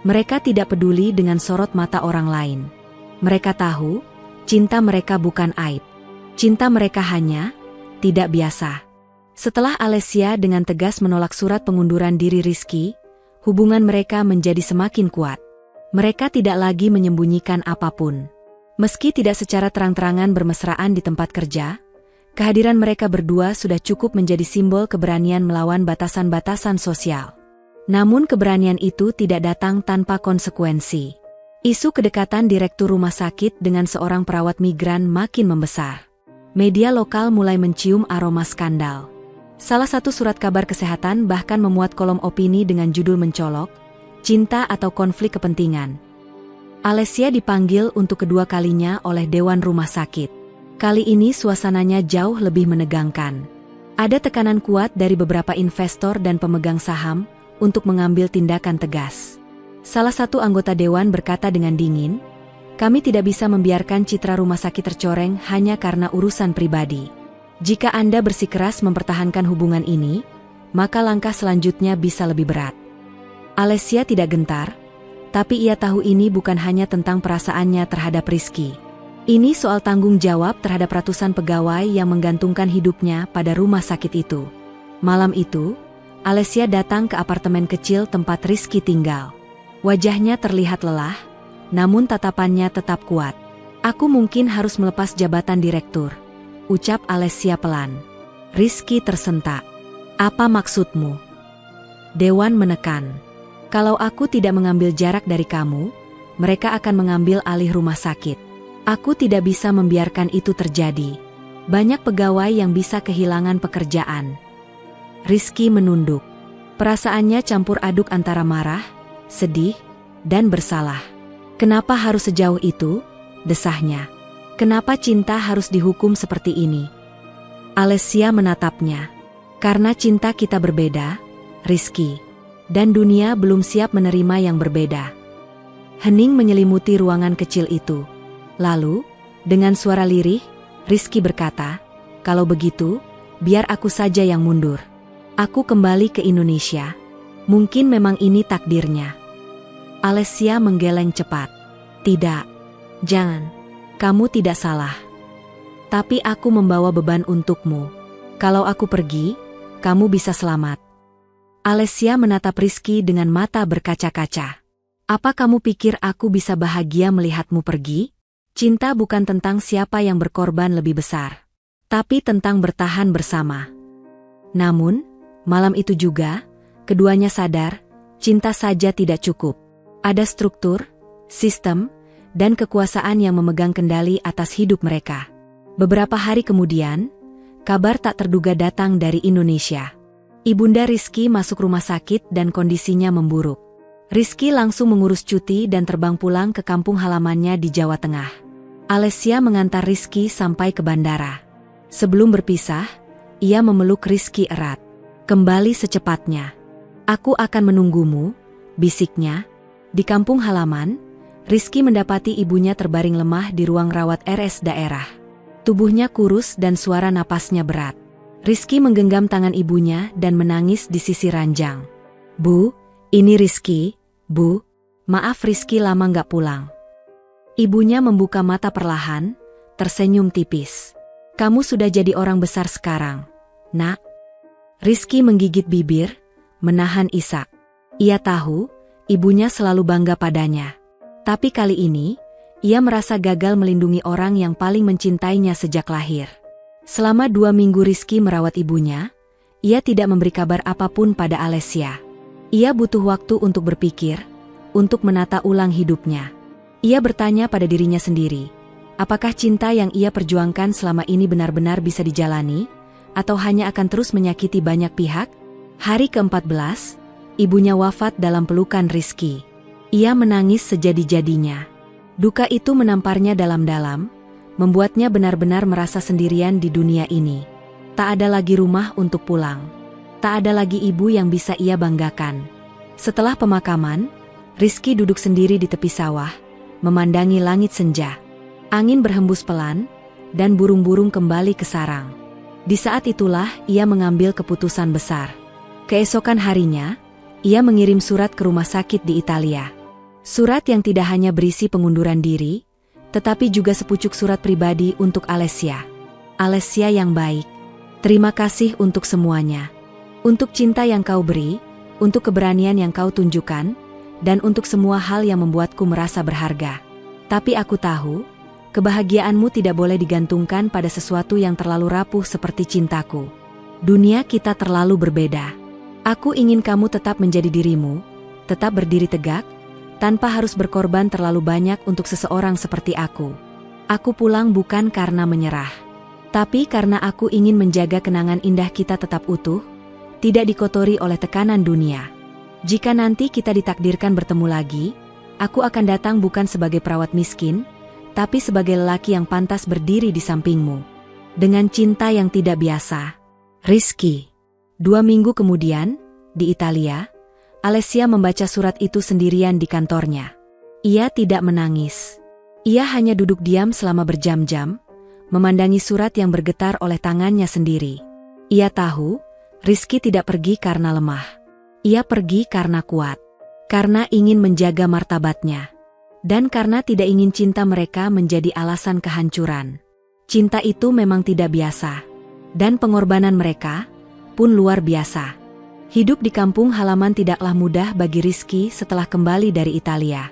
Mereka tidak peduli dengan sorot mata orang lain. Mereka tahu, cinta mereka bukan aib. Cinta mereka hanya tidak biasa. Setelah Alessia dengan tegas menolak surat pengunduran diri Rizky, hubungan mereka menjadi semakin kuat. Mereka tidak lagi menyembunyikan apapun. Meski tidak secara terang-terangan bermesraan di tempat kerja, kehadiran mereka berdua sudah cukup menjadi simbol keberanian melawan batasan-batasan sosial. Namun keberanian itu tidak datang tanpa konsekuensi. Isu kedekatan direktur rumah sakit dengan seorang perawat migran makin membesar. Media lokal mulai mencium aroma skandal. Salah satu surat kabar kesehatan bahkan memuat kolom opini dengan judul mencolok, "Cinta atau konflik kepentingan." Alessia dipanggil untuk kedua kalinya oleh Dewan Rumah Sakit. Kali ini suasananya jauh lebih menegangkan. Ada tekanan kuat dari beberapa investor dan pemegang saham untuk mengambil tindakan tegas. Salah satu anggota dewan berkata dengan dingin, "Kami tidak bisa membiarkan citra rumah sakit tercoreng hanya karena urusan pribadi. Jika Anda bersikeras mempertahankan hubungan ini, maka langkah selanjutnya bisa lebih berat." Alessia tidak gentar, tapi ia tahu ini bukan hanya tentang perasaannya terhadap Rizky. Ini soal tanggung jawab terhadap ratusan pegawai yang menggantungkan hidupnya pada rumah sakit itu. Malam itu, Alessia datang ke apartemen kecil tempat Rizky tinggal. Wajahnya terlihat lelah, namun tatapannya tetap kuat. "Aku mungkin harus melepas jabatan direktur," ucap Alessia pelan. Rizky tersentak. "Apa maksudmu?" Dewan menekan. "Kalau aku tidak mengambil jarak dari kamu, mereka akan mengambil alih rumah sakit. Aku tidak bisa membiarkan itu terjadi. Banyak pegawai yang bisa kehilangan pekerjaan." Rizky menunduk. Perasaannya campur aduk antara marah, sedih, dan bersalah. "Kenapa harus sejauh itu?" desahnya. "Kenapa cinta harus dihukum seperti ini?" Alessia menatapnya. "Karena cinta kita berbeda, Rizky. Dan dunia belum siap menerima yang berbeda." Hening menyelimuti ruangan kecil itu. Lalu, dengan suara lirih, Rizky berkata, "Kalau begitu, biar aku saja yang mundur. Aku kembali ke Indonesia. Mungkin memang ini takdirnya." Alessia menggeleng cepat. "Tidak. Jangan. Kamu tidak salah. Tapi aku membawa beban untukmu. Kalau aku pergi, kamu bisa selamat." Alessia menatap Rizky dengan mata berkaca-kaca. "Apa kamu pikir aku bisa bahagia melihatmu pergi? Cinta bukan tentang siapa yang berkorban lebih besar, tapi tentang bertahan bersama." Namun, malam itu juga, keduanya sadar, cinta saja tidak cukup. Ada struktur, sistem, dan kekuasaan yang memegang kendali atas hidup mereka. Beberapa hari kemudian, kabar tak terduga datang dari Indonesia. Ibunda Rizky masuk rumah sakit dan kondisinya memburuk. Rizky langsung mengurus cuti dan terbang pulang ke kampung halamannya di Jawa Tengah. Alessia mengantar Rizky sampai ke bandara. Sebelum berpisah, ia memeluk Rizky erat. "Kembali secepatnya. Aku akan menunggumu," bisiknya. Di kampung halaman, Rizky mendapati ibunya terbaring lemah di ruang rawat RS daerah. Tubuhnya kurus dan suara napasnya berat. Rizky menggenggam tangan ibunya dan menangis di sisi ranjang. "Bu, ini Rizky, Bu. Maaf Rizky lama nggak pulang." Ibunya membuka mata perlahan, tersenyum tipis. "Kamu sudah jadi orang besar sekarang, Nak." Rizky menggigit bibir, menahan isak. Ia tahu, ibunya selalu bangga padanya. Tapi kali ini, ia merasa gagal melindungi orang yang paling mencintainya sejak lahir. Selama 2 minggu Rizky merawat ibunya, ia tidak memberi kabar apapun pada Alessia. Ia butuh waktu untuk berpikir, untuk menata ulang hidupnya. Ia bertanya pada dirinya sendiri, apakah cinta yang ia perjuangkan selama ini benar-benar bisa dijalani, atau hanya akan terus menyakiti banyak pihak? Hari ke-14, ibunya wafat dalam pelukan Rizky. Ia menangis sejadi-jadinya. Duka itu menamparnya dalam-dalam, membuatnya benar-benar merasa sendirian di dunia ini. Tak ada lagi rumah untuk pulang. Tak ada lagi ibu yang bisa ia banggakan. Setelah pemakaman, Rizky duduk sendiri di tepi sawah, memandangi langit senja. Angin berhembus pelan, dan burung-burung kembali ke sarang. Di saat itulah ia mengambil keputusan besar. Keesokan harinya, ia mengirim surat ke rumah sakit di Italia. Surat yang tidak hanya berisi pengunduran diri, tetapi juga sepucuk surat pribadi untuk Alessia. "Alessia yang baik, terima kasih untuk semuanya. Untuk cinta yang kau beri, untuk keberanian yang kau tunjukkan, dan untuk semua hal yang membuatku merasa berharga. Tapi aku tahu, kebahagiaanmu tidak boleh digantungkan pada sesuatu yang terlalu rapuh seperti cintaku. Dunia kita terlalu berbeda. Aku ingin kamu tetap menjadi dirimu, tetap berdiri tegak, tanpa harus berkorban terlalu banyak untuk seseorang seperti aku. Aku pulang bukan karena menyerah, tapi karena aku ingin menjaga kenangan indah kita tetap utuh, tidak dikotori oleh tekanan dunia. Jika nanti kita ditakdirkan bertemu lagi, aku akan datang bukan sebagai perawat miskin, tapi sebagai lelaki yang pantas berdiri di sampingmu. Dengan cinta yang tidak biasa. Rizky." 2 minggu kemudian, di Italia, Alessia membaca surat itu sendirian di kantornya. Ia tidak menangis. Ia hanya duduk diam selama berjam-jam, memandangi surat yang bergetar oleh tangannya sendiri. Ia tahu, Rizky tidak pergi karena lemah. Ia pergi karena kuat, karena ingin menjaga martabatnya, dan karena tidak ingin cinta mereka menjadi alasan kehancuran. Cinta itu memang tidak biasa, dan pengorbanan mereka pun luar biasa. Hidup di kampung halaman tidaklah mudah bagi Rizky setelah kembali dari Italia.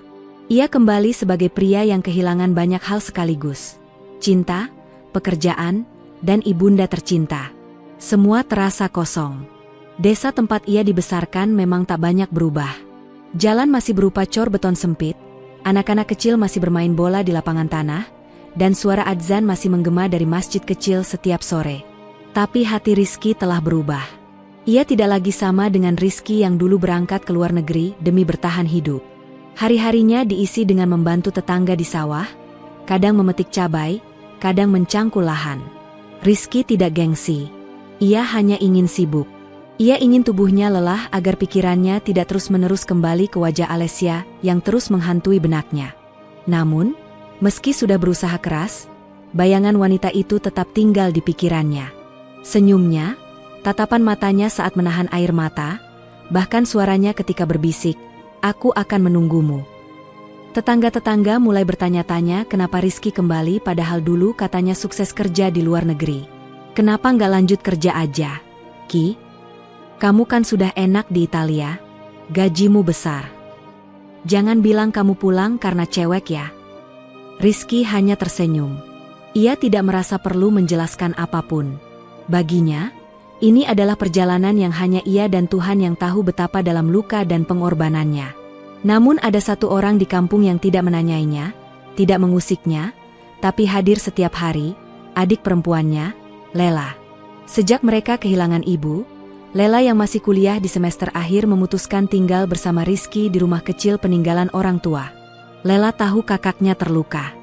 Ia kembali sebagai pria yang kehilangan banyak hal sekaligus. Cinta, pekerjaan, dan ibunda tercinta. Semua terasa kosong. Desa tempat ia dibesarkan memang tak banyak berubah. Jalan masih berupa cor beton sempit, anak-anak kecil masih bermain bola di lapangan tanah, dan suara adzan masih menggema dari masjid kecil setiap sore. Tapi hati Rizky telah berubah. Ia tidak lagi sama dengan Rizky yang dulu berangkat ke luar negeri demi bertahan hidup. Hari-harinya diisi dengan membantu tetangga di sawah, kadang memetik cabai, kadang mencangkul lahan. Rizky tidak gengsi. Ia hanya ingin sibuk. Ia ingin tubuhnya lelah agar pikirannya tidak terus-menerus kembali ke wajah Alessia yang terus menghantui benaknya. Namun, meski sudah berusaha keras, bayangan wanita itu tetap tinggal di pikirannya. Senyumnya, tatapan matanya saat menahan air mata, bahkan suaranya ketika berbisik, "Aku akan menunggumu." Tetangga-tetangga mulai bertanya-tanya kenapa Rizky kembali padahal dulu katanya sukses kerja di luar negeri. "Kenapa nggak lanjut kerja aja, Ki? Kamu kan sudah enak di Italia, gajimu besar. Jangan bilang kamu pulang karena cewek ya." Rizky hanya tersenyum. Ia tidak merasa perlu menjelaskan apapun. Baginya, ini adalah perjalanan yang hanya ia dan Tuhan yang tahu betapa dalam luka dan pengorbanannya. Namun ada satu orang di kampung yang tidak menanyainya, tidak mengusiknya, tapi hadir setiap hari, adik perempuannya, Lela. Sejak mereka kehilangan ibu, Lela yang masih kuliah di semester akhir memutuskan tinggal bersama Rizky di rumah kecil peninggalan orang tua. Lela tahu kakaknya terluka.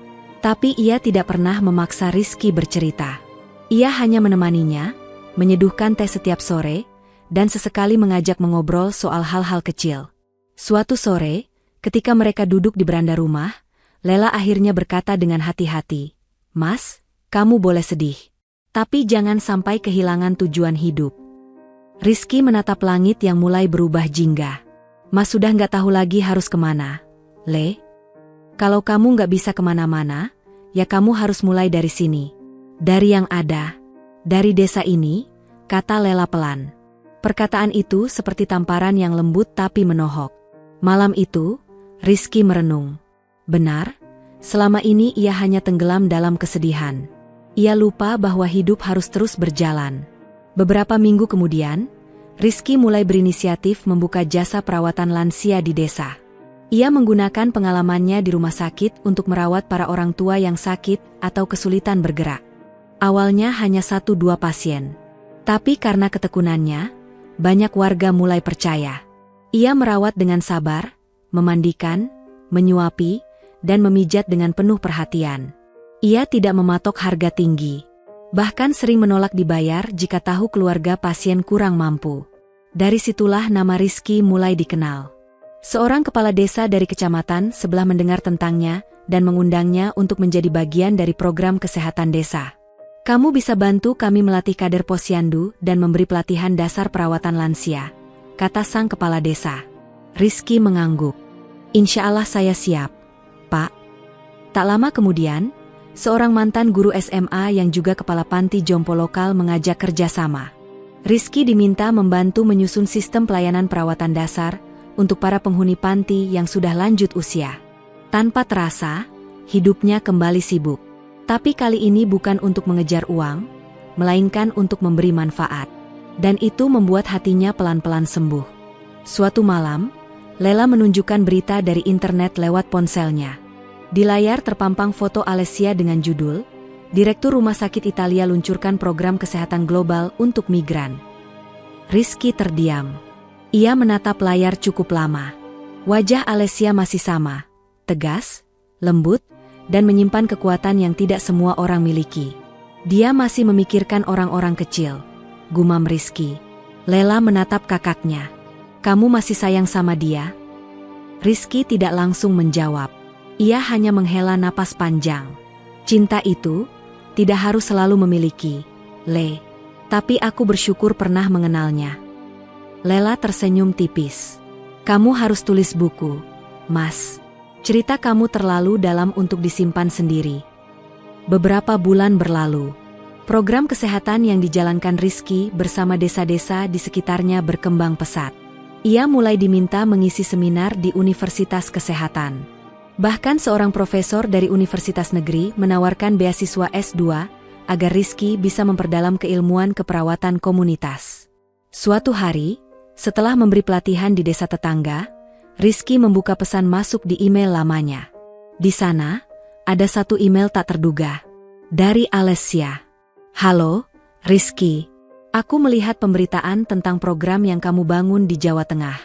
Tapi ia tidak pernah memaksa Rizky bercerita. Ia hanya menemaninya, menyeduhkan teh setiap sore, dan sesekali mengajak mengobrol soal hal-hal kecil. Suatu sore, ketika mereka duduk di beranda rumah, Lela akhirnya berkata dengan hati-hati, "Mas, kamu boleh sedih. Tapi jangan sampai kehilangan tujuan hidup." Rizky menatap langit yang mulai berubah jingga. "Mas sudah nggak tahu lagi harus kemana, Le. Kalau kamu nggak bisa kemana-mana, ya kamu harus mulai dari sini. Dari yang ada. Dari desa ini," kata Lela pelan. Perkataan itu seperti tamparan yang lembut tapi menohok. Malam itu, Rizky merenung. Benar, selama ini ia hanya tenggelam dalam kesedihan. Ia lupa bahwa hidup harus terus berjalan. Beberapa minggu kemudian, Rizky mulai berinisiatif membuka jasa perawatan lansia di desa. Ia menggunakan pengalamannya di rumah sakit untuk merawat para orang tua yang sakit atau kesulitan bergerak. Awalnya hanya 1-2 pasien. Tapi karena ketekunannya, banyak warga mulai percaya. Ia merawat dengan sabar, memandikan, menyuapi, dan memijat dengan penuh perhatian. Ia tidak mematok harga tinggi. Bahkan sering menolak dibayar jika tahu keluarga pasien kurang mampu. Dari situlah nama Rizky mulai dikenal. Seorang kepala desa dari kecamatan sebelah mendengar tentangnya dan mengundangnya untuk menjadi bagian dari program kesehatan desa. "Kamu bisa bantu kami melatih kader posyandu dan memberi pelatihan dasar perawatan lansia," kata sang kepala desa. Rizky mengangguk. "Insya Allah saya siap, Pak." Tak lama kemudian, seorang mantan guru SMA yang juga kepala panti jompo lokal mengajak kerjasama. Rizky diminta membantu menyusun sistem pelayanan perawatan dasar untuk para penghuni panti yang sudah lanjut usia. Tanpa terasa, hidupnya kembali sibuk. Tapi kali ini bukan untuk mengejar uang, melainkan untuk memberi manfaat. Dan itu membuat hatinya pelan-pelan sembuh. Suatu malam, Lela menunjukkan berita dari internet lewat ponselnya. Di layar terpampang foto Alessia dengan judul, "Direktur Rumah Sakit Italia luncurkan program kesehatan global untuk migran." Rizky terdiam. Ia menatap layar cukup lama. Wajah Alessia masih sama, tegas, lembut, dan menyimpan kekuatan yang tidak semua orang miliki. "Dia masih memikirkan orang-orang kecil," gumam Rizky. Lela menatap kakaknya. "Kamu masih sayang sama dia?" Rizky tidak langsung menjawab. Ia hanya menghela napas panjang. "Cinta itu tidak harus selalu memiliki, Le. Tapi aku bersyukur pernah mengenalnya." Lela tersenyum tipis. "Kamu harus tulis buku, Mas. Cerita kamu terlalu dalam untuk disimpan sendiri." Beberapa bulan berlalu. Program kesehatan yang dijalankan Rizky bersama desa-desa di sekitarnya berkembang pesat. Ia mulai diminta mengisi seminar di Universitas Kesehatan. Bahkan seorang profesor dari Universitas Negeri menawarkan beasiswa S2 agar Rizky bisa memperdalam keilmuan keperawatan komunitas. Suatu hari, setelah memberi pelatihan di desa tetangga, Rizky membuka pesan masuk di email lamanya. Di sana, ada satu email tak terduga. Dari Alessia. "Halo, Rizky. Aku melihat pemberitaan tentang program yang kamu bangun di Jawa Tengah.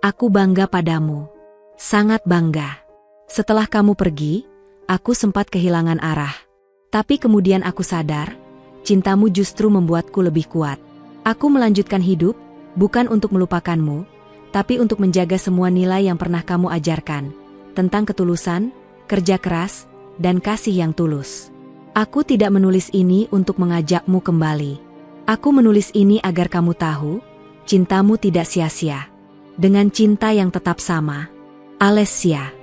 Aku bangga padamu. Sangat bangga. Setelah kamu pergi, aku sempat kehilangan arah. Tapi kemudian aku sadar, cintamu justru membuatku lebih kuat. Aku melanjutkan hidup, bukan untuk melupakanmu, tapi untuk menjaga semua nilai yang pernah kamu ajarkan, tentang ketulusan, kerja keras, dan kasih yang tulus. Aku tidak menulis ini untuk mengajakmu kembali. Aku menulis ini agar kamu tahu, cintamu tidak sia-sia. Dengan cinta yang tetap sama. Alessia."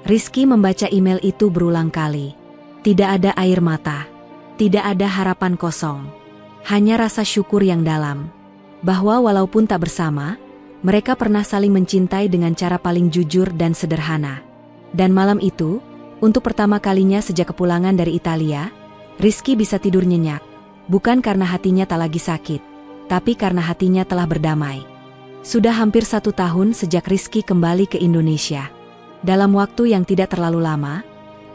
Rizky membaca email itu berulang kali. Tidak ada air mata. Tidak ada harapan kosong. Hanya rasa syukur yang dalam. Bahwa walaupun tak bersama, mereka pernah saling mencintai dengan cara paling jujur dan sederhana. Dan malam itu, untuk pertama kalinya sejak kepulangan dari Italia, Rizky bisa tidur nyenyak. Bukan karena hatinya tak lagi sakit, tapi karena hatinya telah berdamai. Sudah hampir 1 tahun sejak Rizky kembali ke Indonesia. Dalam waktu yang tidak terlalu lama,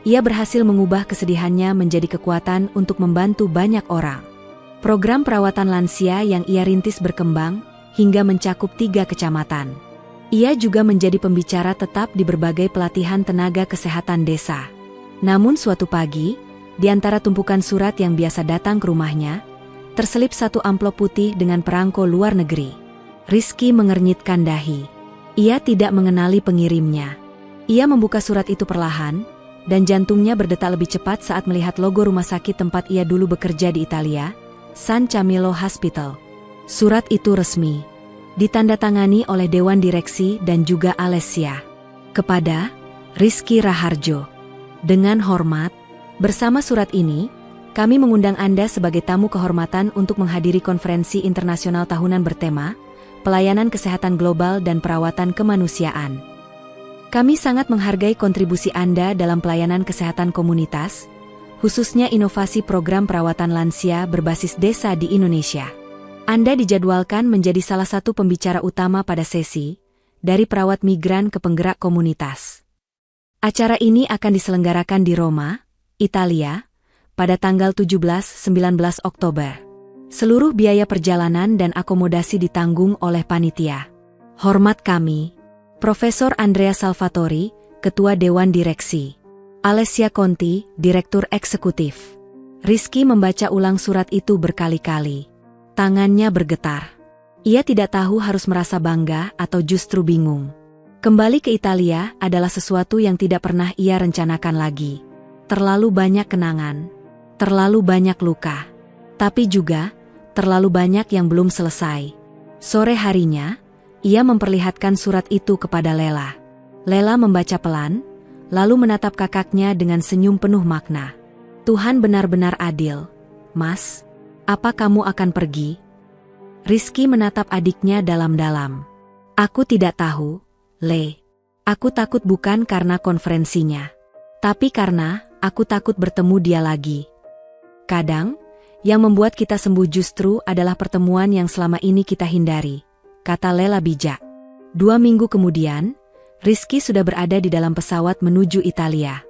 ia berhasil mengubah kesedihannya menjadi kekuatan untuk membantu banyak orang. Program perawatan lansia yang ia rintis berkembang hingga mencakup 3 kecamatan. Ia juga menjadi pembicara tetap di berbagai pelatihan tenaga kesehatan desa. Namun suatu pagi, di antara tumpukan surat yang biasa datang ke rumahnya, terselip satu amplop putih dengan perangko luar negeri. Rizky mengernyitkan dahi. Ia tidak mengenali pengirimnya. Ia membuka surat itu perlahan, dan jantungnya berdetak lebih cepat saat melihat logo rumah sakit tempat ia dulu bekerja di Italia, San Camillo Hospital. Surat itu resmi, ditandatangani oleh Dewan Direksi dan juga Alessia. Kepada Rizky Raharjo. Dengan hormat, bersama surat ini, kami mengundang Anda sebagai tamu kehormatan untuk menghadiri konferensi internasional tahunan bertema, Pelayanan Kesehatan Global dan Perawatan Kemanusiaan. Kami sangat menghargai kontribusi Anda dalam pelayanan kesehatan komunitas, khususnya inovasi program perawatan lansia berbasis desa di Indonesia. Anda dijadwalkan menjadi salah satu pembicara utama pada sesi, dari perawat migran ke penggerak komunitas. Acara ini akan diselenggarakan di Roma, Italia, pada tanggal 17-19 Oktober. Seluruh biaya perjalanan dan akomodasi ditanggung oleh panitia. Hormat kami, Profesor Andrea Salvatori, Ketua Dewan Direksi. Alessia Conti, Direktur Eksekutif. Rizky membaca ulang surat itu berkali-kali. Tangannya bergetar. Ia tidak tahu harus merasa bangga atau justru bingung. Kembali ke Italia adalah sesuatu yang tidak pernah ia rencanakan lagi. Terlalu banyak kenangan, terlalu banyak luka, tapi juga terlalu banyak yang belum selesai. Sore harinya, ia memperlihatkan surat itu kepada Lela. Lela membaca pelan, lalu menatap kakaknya dengan senyum penuh makna. Tuhan benar-benar adil. Mas, apa kamu akan pergi? Rizky menatap adiknya dalam-dalam. Aku tidak tahu, Le. Aku takut bukan karena konferensinya, tapi karena aku takut bertemu dia lagi. Kadang, yang membuat kita sembuh justru adalah pertemuan yang selama ini kita hindari, kata Lela bijak. 2 minggu kemudian, Rizky sudah berada di dalam pesawat menuju Italia.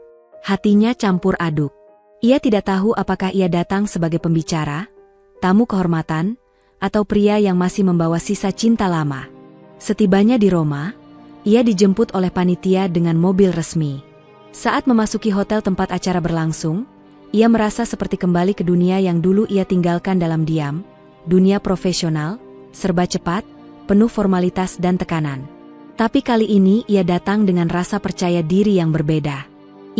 Hatinya campur aduk. Ia tidak tahu apakah ia datang sebagai pembicara, tamu kehormatan, atau pria yang masih membawa sisa cinta lama. Setibanya di Roma, ia dijemput oleh panitia dengan mobil resmi. Saat memasuki hotel tempat acara berlangsung, ia merasa seperti kembali ke dunia yang dulu ia tinggalkan dalam diam, dunia profesional, serba cepat, penuh formalitas dan tekanan. Tapi kali ini ia datang dengan rasa percaya diri yang berbeda.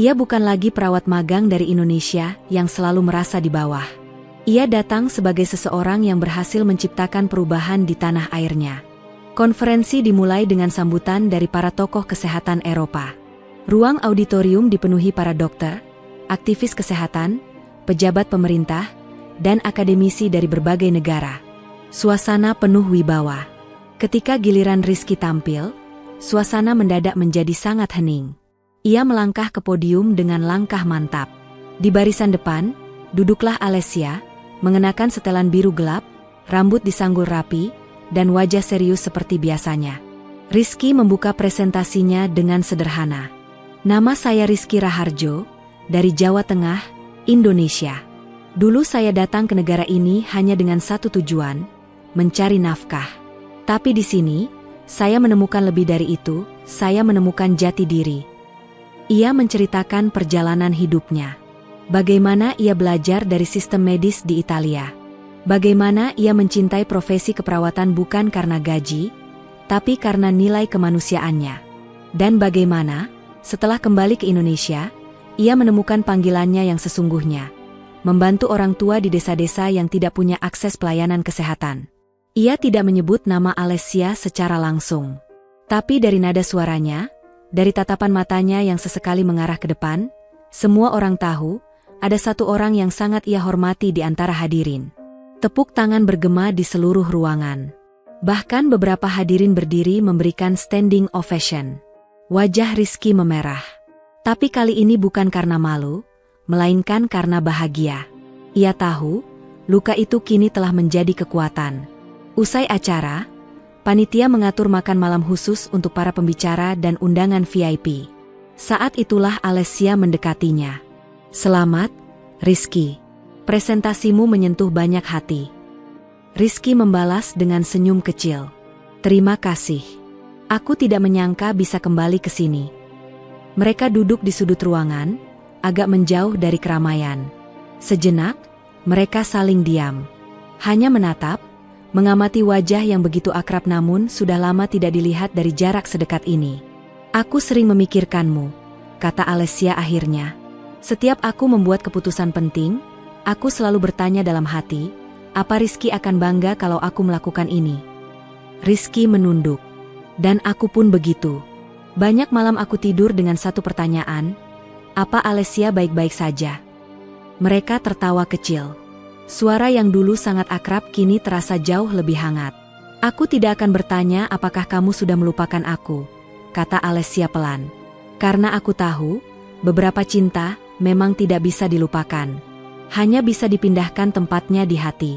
Ia bukan lagi perawat magang dari Indonesia yang selalu merasa di bawah. Ia datang sebagai seseorang yang berhasil menciptakan perubahan di tanah airnya. Konferensi dimulai dengan sambutan dari para tokoh kesehatan Eropa. Ruang auditorium dipenuhi para dokter, aktivis kesehatan, pejabat pemerintah, dan akademisi dari berbagai negara. Suasana penuh wibawa. Ketika giliran Rizky tampil, suasana mendadak menjadi sangat hening. Ia melangkah ke podium dengan langkah mantap. Di barisan depan, duduklah Alessia, mengenakan setelan biru gelap, rambut disanggul rapi, dan wajah serius seperti biasanya. Rizky membuka presentasinya dengan sederhana. Nama saya Rizky Raharjo, dari Jawa Tengah, Indonesia. Dulu saya datang ke negara ini hanya dengan satu tujuan, mencari nafkah. Tapi di sini, saya menemukan lebih dari itu, saya menemukan jati diri. Ia menceritakan perjalanan hidupnya. Bagaimana ia belajar dari sistem medis di Italia. Bagaimana ia mencintai profesi keperawatan bukan karena gaji, tapi karena nilai kemanusiaannya. Dan bagaimana, setelah kembali ke Indonesia, ia menemukan panggilannya yang sesungguhnya, membantu orang tua di desa-desa yang tidak punya akses pelayanan kesehatan. Ia tidak menyebut nama Alessia secara langsung. Tapi dari nada suaranya, dari tatapan matanya yang sesekali mengarah ke depan, semua orang tahu, ada satu orang yang sangat ia hormati di antara hadirin. Tepuk tangan bergema di seluruh ruangan. Bahkan beberapa hadirin berdiri memberikan standing ovation. Wajah Rizky memerah. Tapi kali ini bukan karena malu, melainkan karena bahagia. Ia tahu, luka itu kini telah menjadi kekuatan. Usai acara, panitia mengatur makan malam khusus untuk para pembicara dan undangan VIP. Saat itulah Alessia mendekatinya. Selamat, Rizky. Presentasimu menyentuh banyak hati. Rizky membalas dengan senyum kecil. Terima kasih. Aku tidak menyangka bisa kembali ke sini. Mereka duduk di sudut ruangan, agak menjauh dari keramaian. Sejenak, mereka saling diam. Hanya menatap, mengamati wajah yang begitu akrab namun sudah lama tidak dilihat dari jarak sedekat ini. "Aku sering memikirkanmu," kata Alessia akhirnya. "Setiap aku membuat keputusan penting, aku selalu bertanya dalam hati, apa Rizky akan bangga kalau aku melakukan ini?" Rizky menunduk. "Dan aku pun begitu. Banyak malam aku tidur dengan satu pertanyaan, apa Alessia baik-baik saja?" Mereka tertawa kecil. Suara yang dulu sangat akrab kini terasa jauh lebih hangat. "Aku tidak akan bertanya apakah kamu sudah melupakan aku," kata Alessia pelan. "Karena aku tahu, beberapa cinta memang tidak bisa dilupakan. Hanya bisa dipindahkan tempatnya di hati."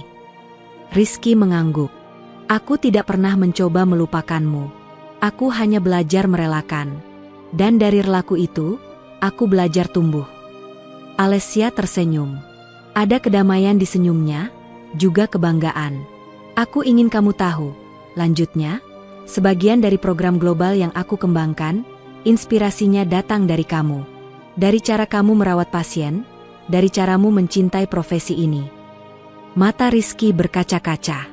Rizky mengangguk. "Aku tidak pernah mencoba melupakanmu. Aku hanya belajar merelakan. Dan dari relaku itu, aku belajar tumbuh." Alessia tersenyum. Ada kedamaian di senyumnya, juga kebanggaan. "Aku ingin kamu tahu," lanjutnya, "sebagian dari program global yang aku kembangkan, inspirasinya datang dari kamu. Dari cara kamu merawat pasien, dari caramu mencintai profesi ini." Mata Rizky berkaca-kaca.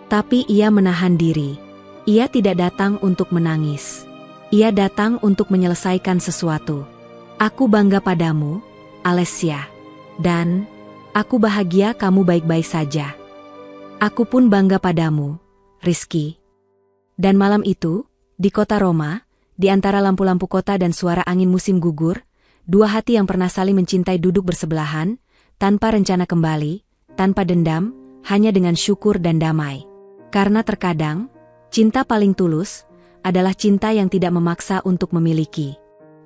Tapi ia menahan diri. Ia tidak datang untuk menangis. Ia datang untuk menyelesaikan sesuatu. "Aku bangga padamu, Alessia. Dan aku bahagia kamu baik-baik saja." "Aku pun bangga padamu, Rizky." Dan malam itu, di kota Roma, di antara lampu-lampu kota dan suara angin musim gugur, dua hati yang pernah saling mencintai duduk bersebelahan, tanpa rencana kembali, tanpa dendam, hanya dengan syukur dan damai. Karena terkadang, cinta paling tulus adalah cinta yang tidak memaksa untuk memiliki.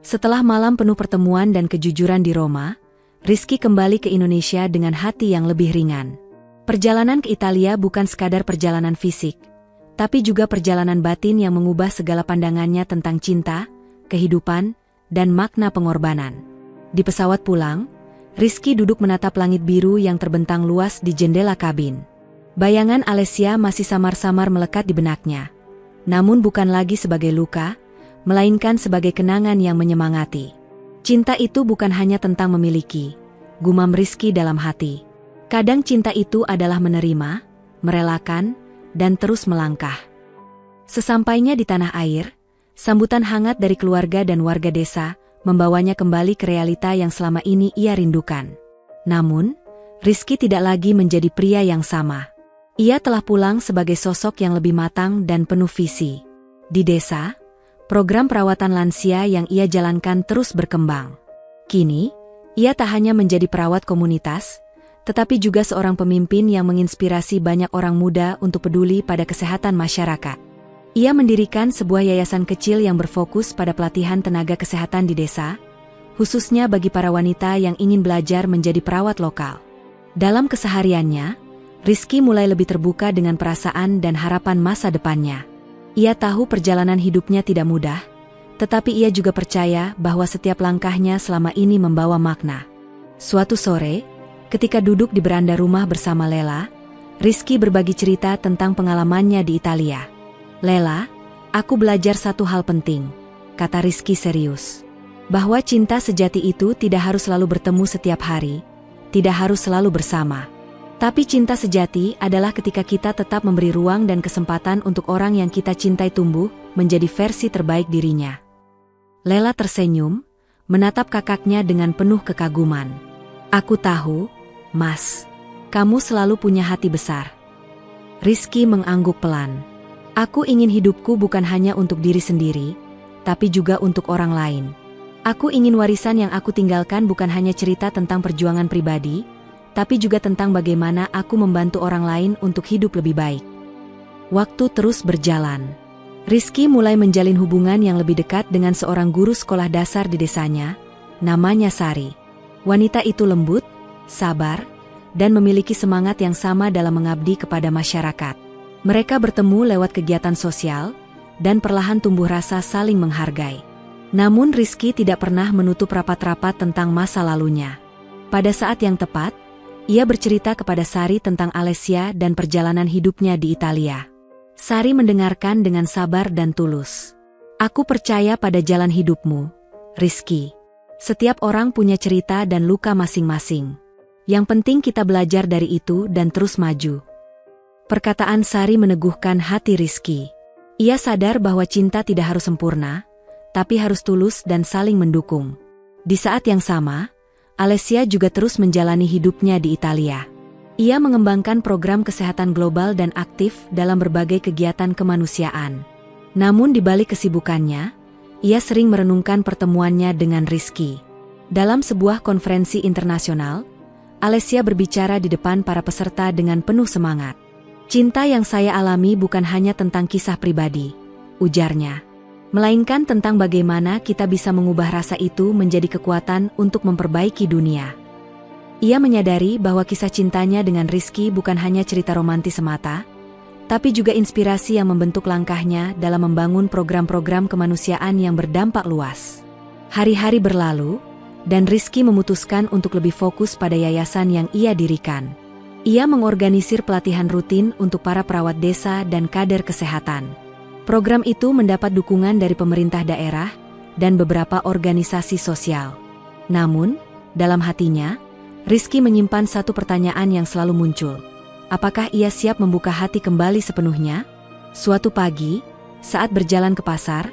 Setelah malam penuh pertemuan dan kejujuran di Roma, Rizky kembali ke Indonesia dengan hati yang lebih ringan. Perjalanan ke Italia bukan sekadar perjalanan fisik, tapi juga perjalanan batin yang mengubah segala pandangannya tentang cinta, kehidupan, dan makna pengorbanan. Di pesawat pulang, Rizky duduk menatap langit biru yang terbentang luas di jendela kabin. Bayangan Alessia masih samar-samar melekat di benaknya. Namun bukan lagi sebagai luka, melainkan sebagai kenangan yang menyemangati. Cinta itu bukan hanya tentang memiliki, gumam Rizky dalam hati. Kadang cinta itu adalah menerima, merelakan, dan terus melangkah. Sesampainya di tanah air, sambutan hangat dari keluarga dan warga desa membawanya kembali ke realita yang selama ini ia rindukan. Namun, Rizky tidak lagi menjadi pria yang sama. Ia telah pulang sebagai sosok yang lebih matang dan penuh visi. Di desa, program perawatan lansia yang ia jalankan terus berkembang. Kini, ia tak hanya menjadi perawat komunitas, tetapi juga seorang pemimpin yang menginspirasi banyak orang muda untuk peduli pada kesehatan masyarakat. Ia mendirikan sebuah yayasan kecil yang berfokus pada pelatihan tenaga kesehatan di desa, khususnya bagi para wanita yang ingin belajar menjadi perawat lokal. Dalam kesehariannya, Rizky mulai lebih terbuka dengan perasaan dan harapan masa depannya. Ia tahu perjalanan hidupnya tidak mudah, tetapi ia juga percaya bahwa setiap langkahnya selama ini membawa makna. Suatu sore, ketika duduk di beranda rumah bersama Lela, Rizky berbagi cerita tentang pengalamannya di Italia. "Lela, aku belajar satu hal penting," kata Rizky serius. "Bahwa cinta sejati itu tidak harus selalu bertemu setiap hari, tidak harus selalu bersama. Tapi cinta sejati adalah ketika kita tetap memberi ruang dan kesempatan untuk orang yang kita cintai tumbuh menjadi versi terbaik dirinya." Lela tersenyum, menatap kakaknya dengan penuh kekaguman. "Aku tahu, Mas. Kamu selalu punya hati besar." Rizky mengangguk pelan. "Aku ingin hidupku bukan hanya untuk diri sendiri, tapi juga untuk orang lain. Aku ingin warisan yang aku tinggalkan bukan hanya cerita tentang perjuangan pribadi, tapi juga tentang bagaimana aku membantu orang lain untuk hidup lebih baik." Waktu terus berjalan. Rizky mulai menjalin hubungan yang lebih dekat dengan seorang guru sekolah dasar di desanya, namanya Sari. Wanita itu lembut, sabar, dan memiliki semangat yang sama dalam mengabdi kepada masyarakat. Mereka bertemu lewat kegiatan sosial, dan perlahan tumbuh rasa saling menghargai. Namun Rizky tidak pernah menutup rapat-rapat tentang masa lalunya. Pada saat yang tepat, ia bercerita kepada Sari tentang Alessia dan perjalanan hidupnya di Italia. Sari mendengarkan dengan sabar dan tulus. "Aku percaya pada jalan hidupmu, Rizky. Setiap orang punya cerita dan luka masing-masing. Yang penting kita belajar dari itu dan terus maju. Perkataan Sari meneguhkan hati Rizky. Ia sadar bahwa cinta tidak harus sempurna, tapi harus tulus dan saling mendukung. Di saat yang sama, Alessia juga terus menjalani hidupnya di Italia. Ia mengembangkan program kesehatan global dan aktif dalam berbagai kegiatan kemanusiaan. Namun di balik kesibukannya, ia sering merenungkan pertemuannya dengan Rizky. Dalam sebuah konferensi internasional, Alessia berbicara di depan para peserta dengan penuh semangat. "Cinta yang saya alami bukan hanya tentang kisah pribadi," ujarnya, "melainkan tentang bagaimana kita bisa mengubah rasa itu menjadi kekuatan untuk memperbaiki dunia." Ia menyadari bahwa kisah cintanya dengan Rizky bukan hanya cerita romantis semata, tapi juga inspirasi yang membentuk langkahnya dalam membangun program-program kemanusiaan yang berdampak luas. Hari-hari berlalu, dan Rizky memutuskan untuk lebih fokus pada yayasan yang ia dirikan. Ia mengorganisir pelatihan rutin untuk para perawat desa dan kader kesehatan. Program itu mendapat dukungan dari pemerintah daerah dan beberapa organisasi sosial. Namun, dalam hatinya, Rizky menyimpan satu pertanyaan yang selalu muncul. Apakah ia siap membuka hati kembali sepenuhnya? Suatu pagi, saat berjalan ke pasar,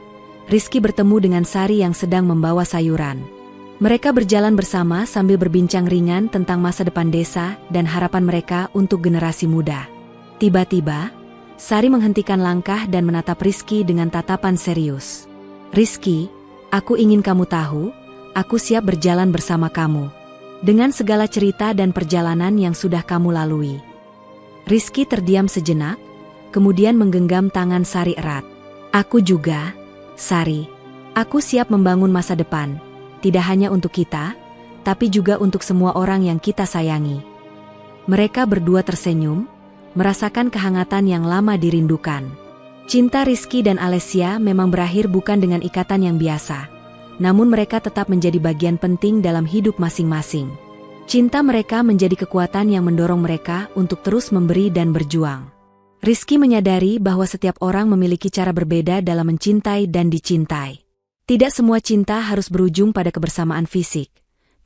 Rizky bertemu dengan Sari yang sedang membawa sayuran. Mereka berjalan bersama sambil berbincang ringan tentang masa depan desa dan harapan mereka untuk generasi muda. Tiba-tiba, Sari menghentikan langkah dan menatap Rizky dengan tatapan serius. "Rizky, aku ingin kamu tahu, aku siap berjalan bersama kamu. Dengan segala cerita dan perjalanan yang sudah kamu lalui." Rizky terdiam sejenak, kemudian menggenggam tangan Sari erat. "Aku juga, Sari. Aku siap membangun masa depan. Tidak hanya untuk kita, tapi juga untuk semua orang yang kita sayangi." Mereka berdua tersenyum, merasakan kehangatan yang lama dirindukan. Cinta Rizky dan Alessia memang berakhir bukan dengan ikatan yang biasa, namun mereka tetap menjadi bagian penting dalam hidup masing-masing. Cinta mereka menjadi kekuatan yang mendorong mereka untuk terus memberi dan berjuang. Rizky menyadari bahwa setiap orang memiliki cara berbeda dalam mencintai dan dicintai. Tidak semua cinta harus berujung pada kebersamaan fisik,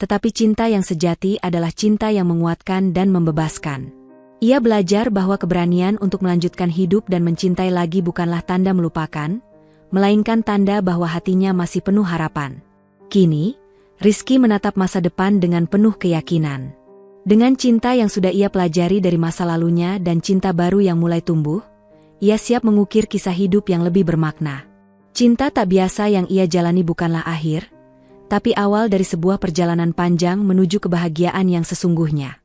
tetapi cinta yang sejati adalah cinta yang menguatkan dan membebaskan. Ia belajar bahwa keberanian untuk melanjutkan hidup dan mencintai lagi bukanlah tanda melupakan, melainkan tanda bahwa hatinya masih penuh harapan. Kini, Rizky menatap masa depan dengan penuh keyakinan. Dengan cinta yang sudah ia pelajari dari masa lalunya dan cinta baru yang mulai tumbuh, ia siap mengukir kisah hidup yang lebih bermakna. Cinta tak biasa yang ia jalani bukanlah akhir, tapi awal dari sebuah perjalanan panjang menuju kebahagiaan yang sesungguhnya.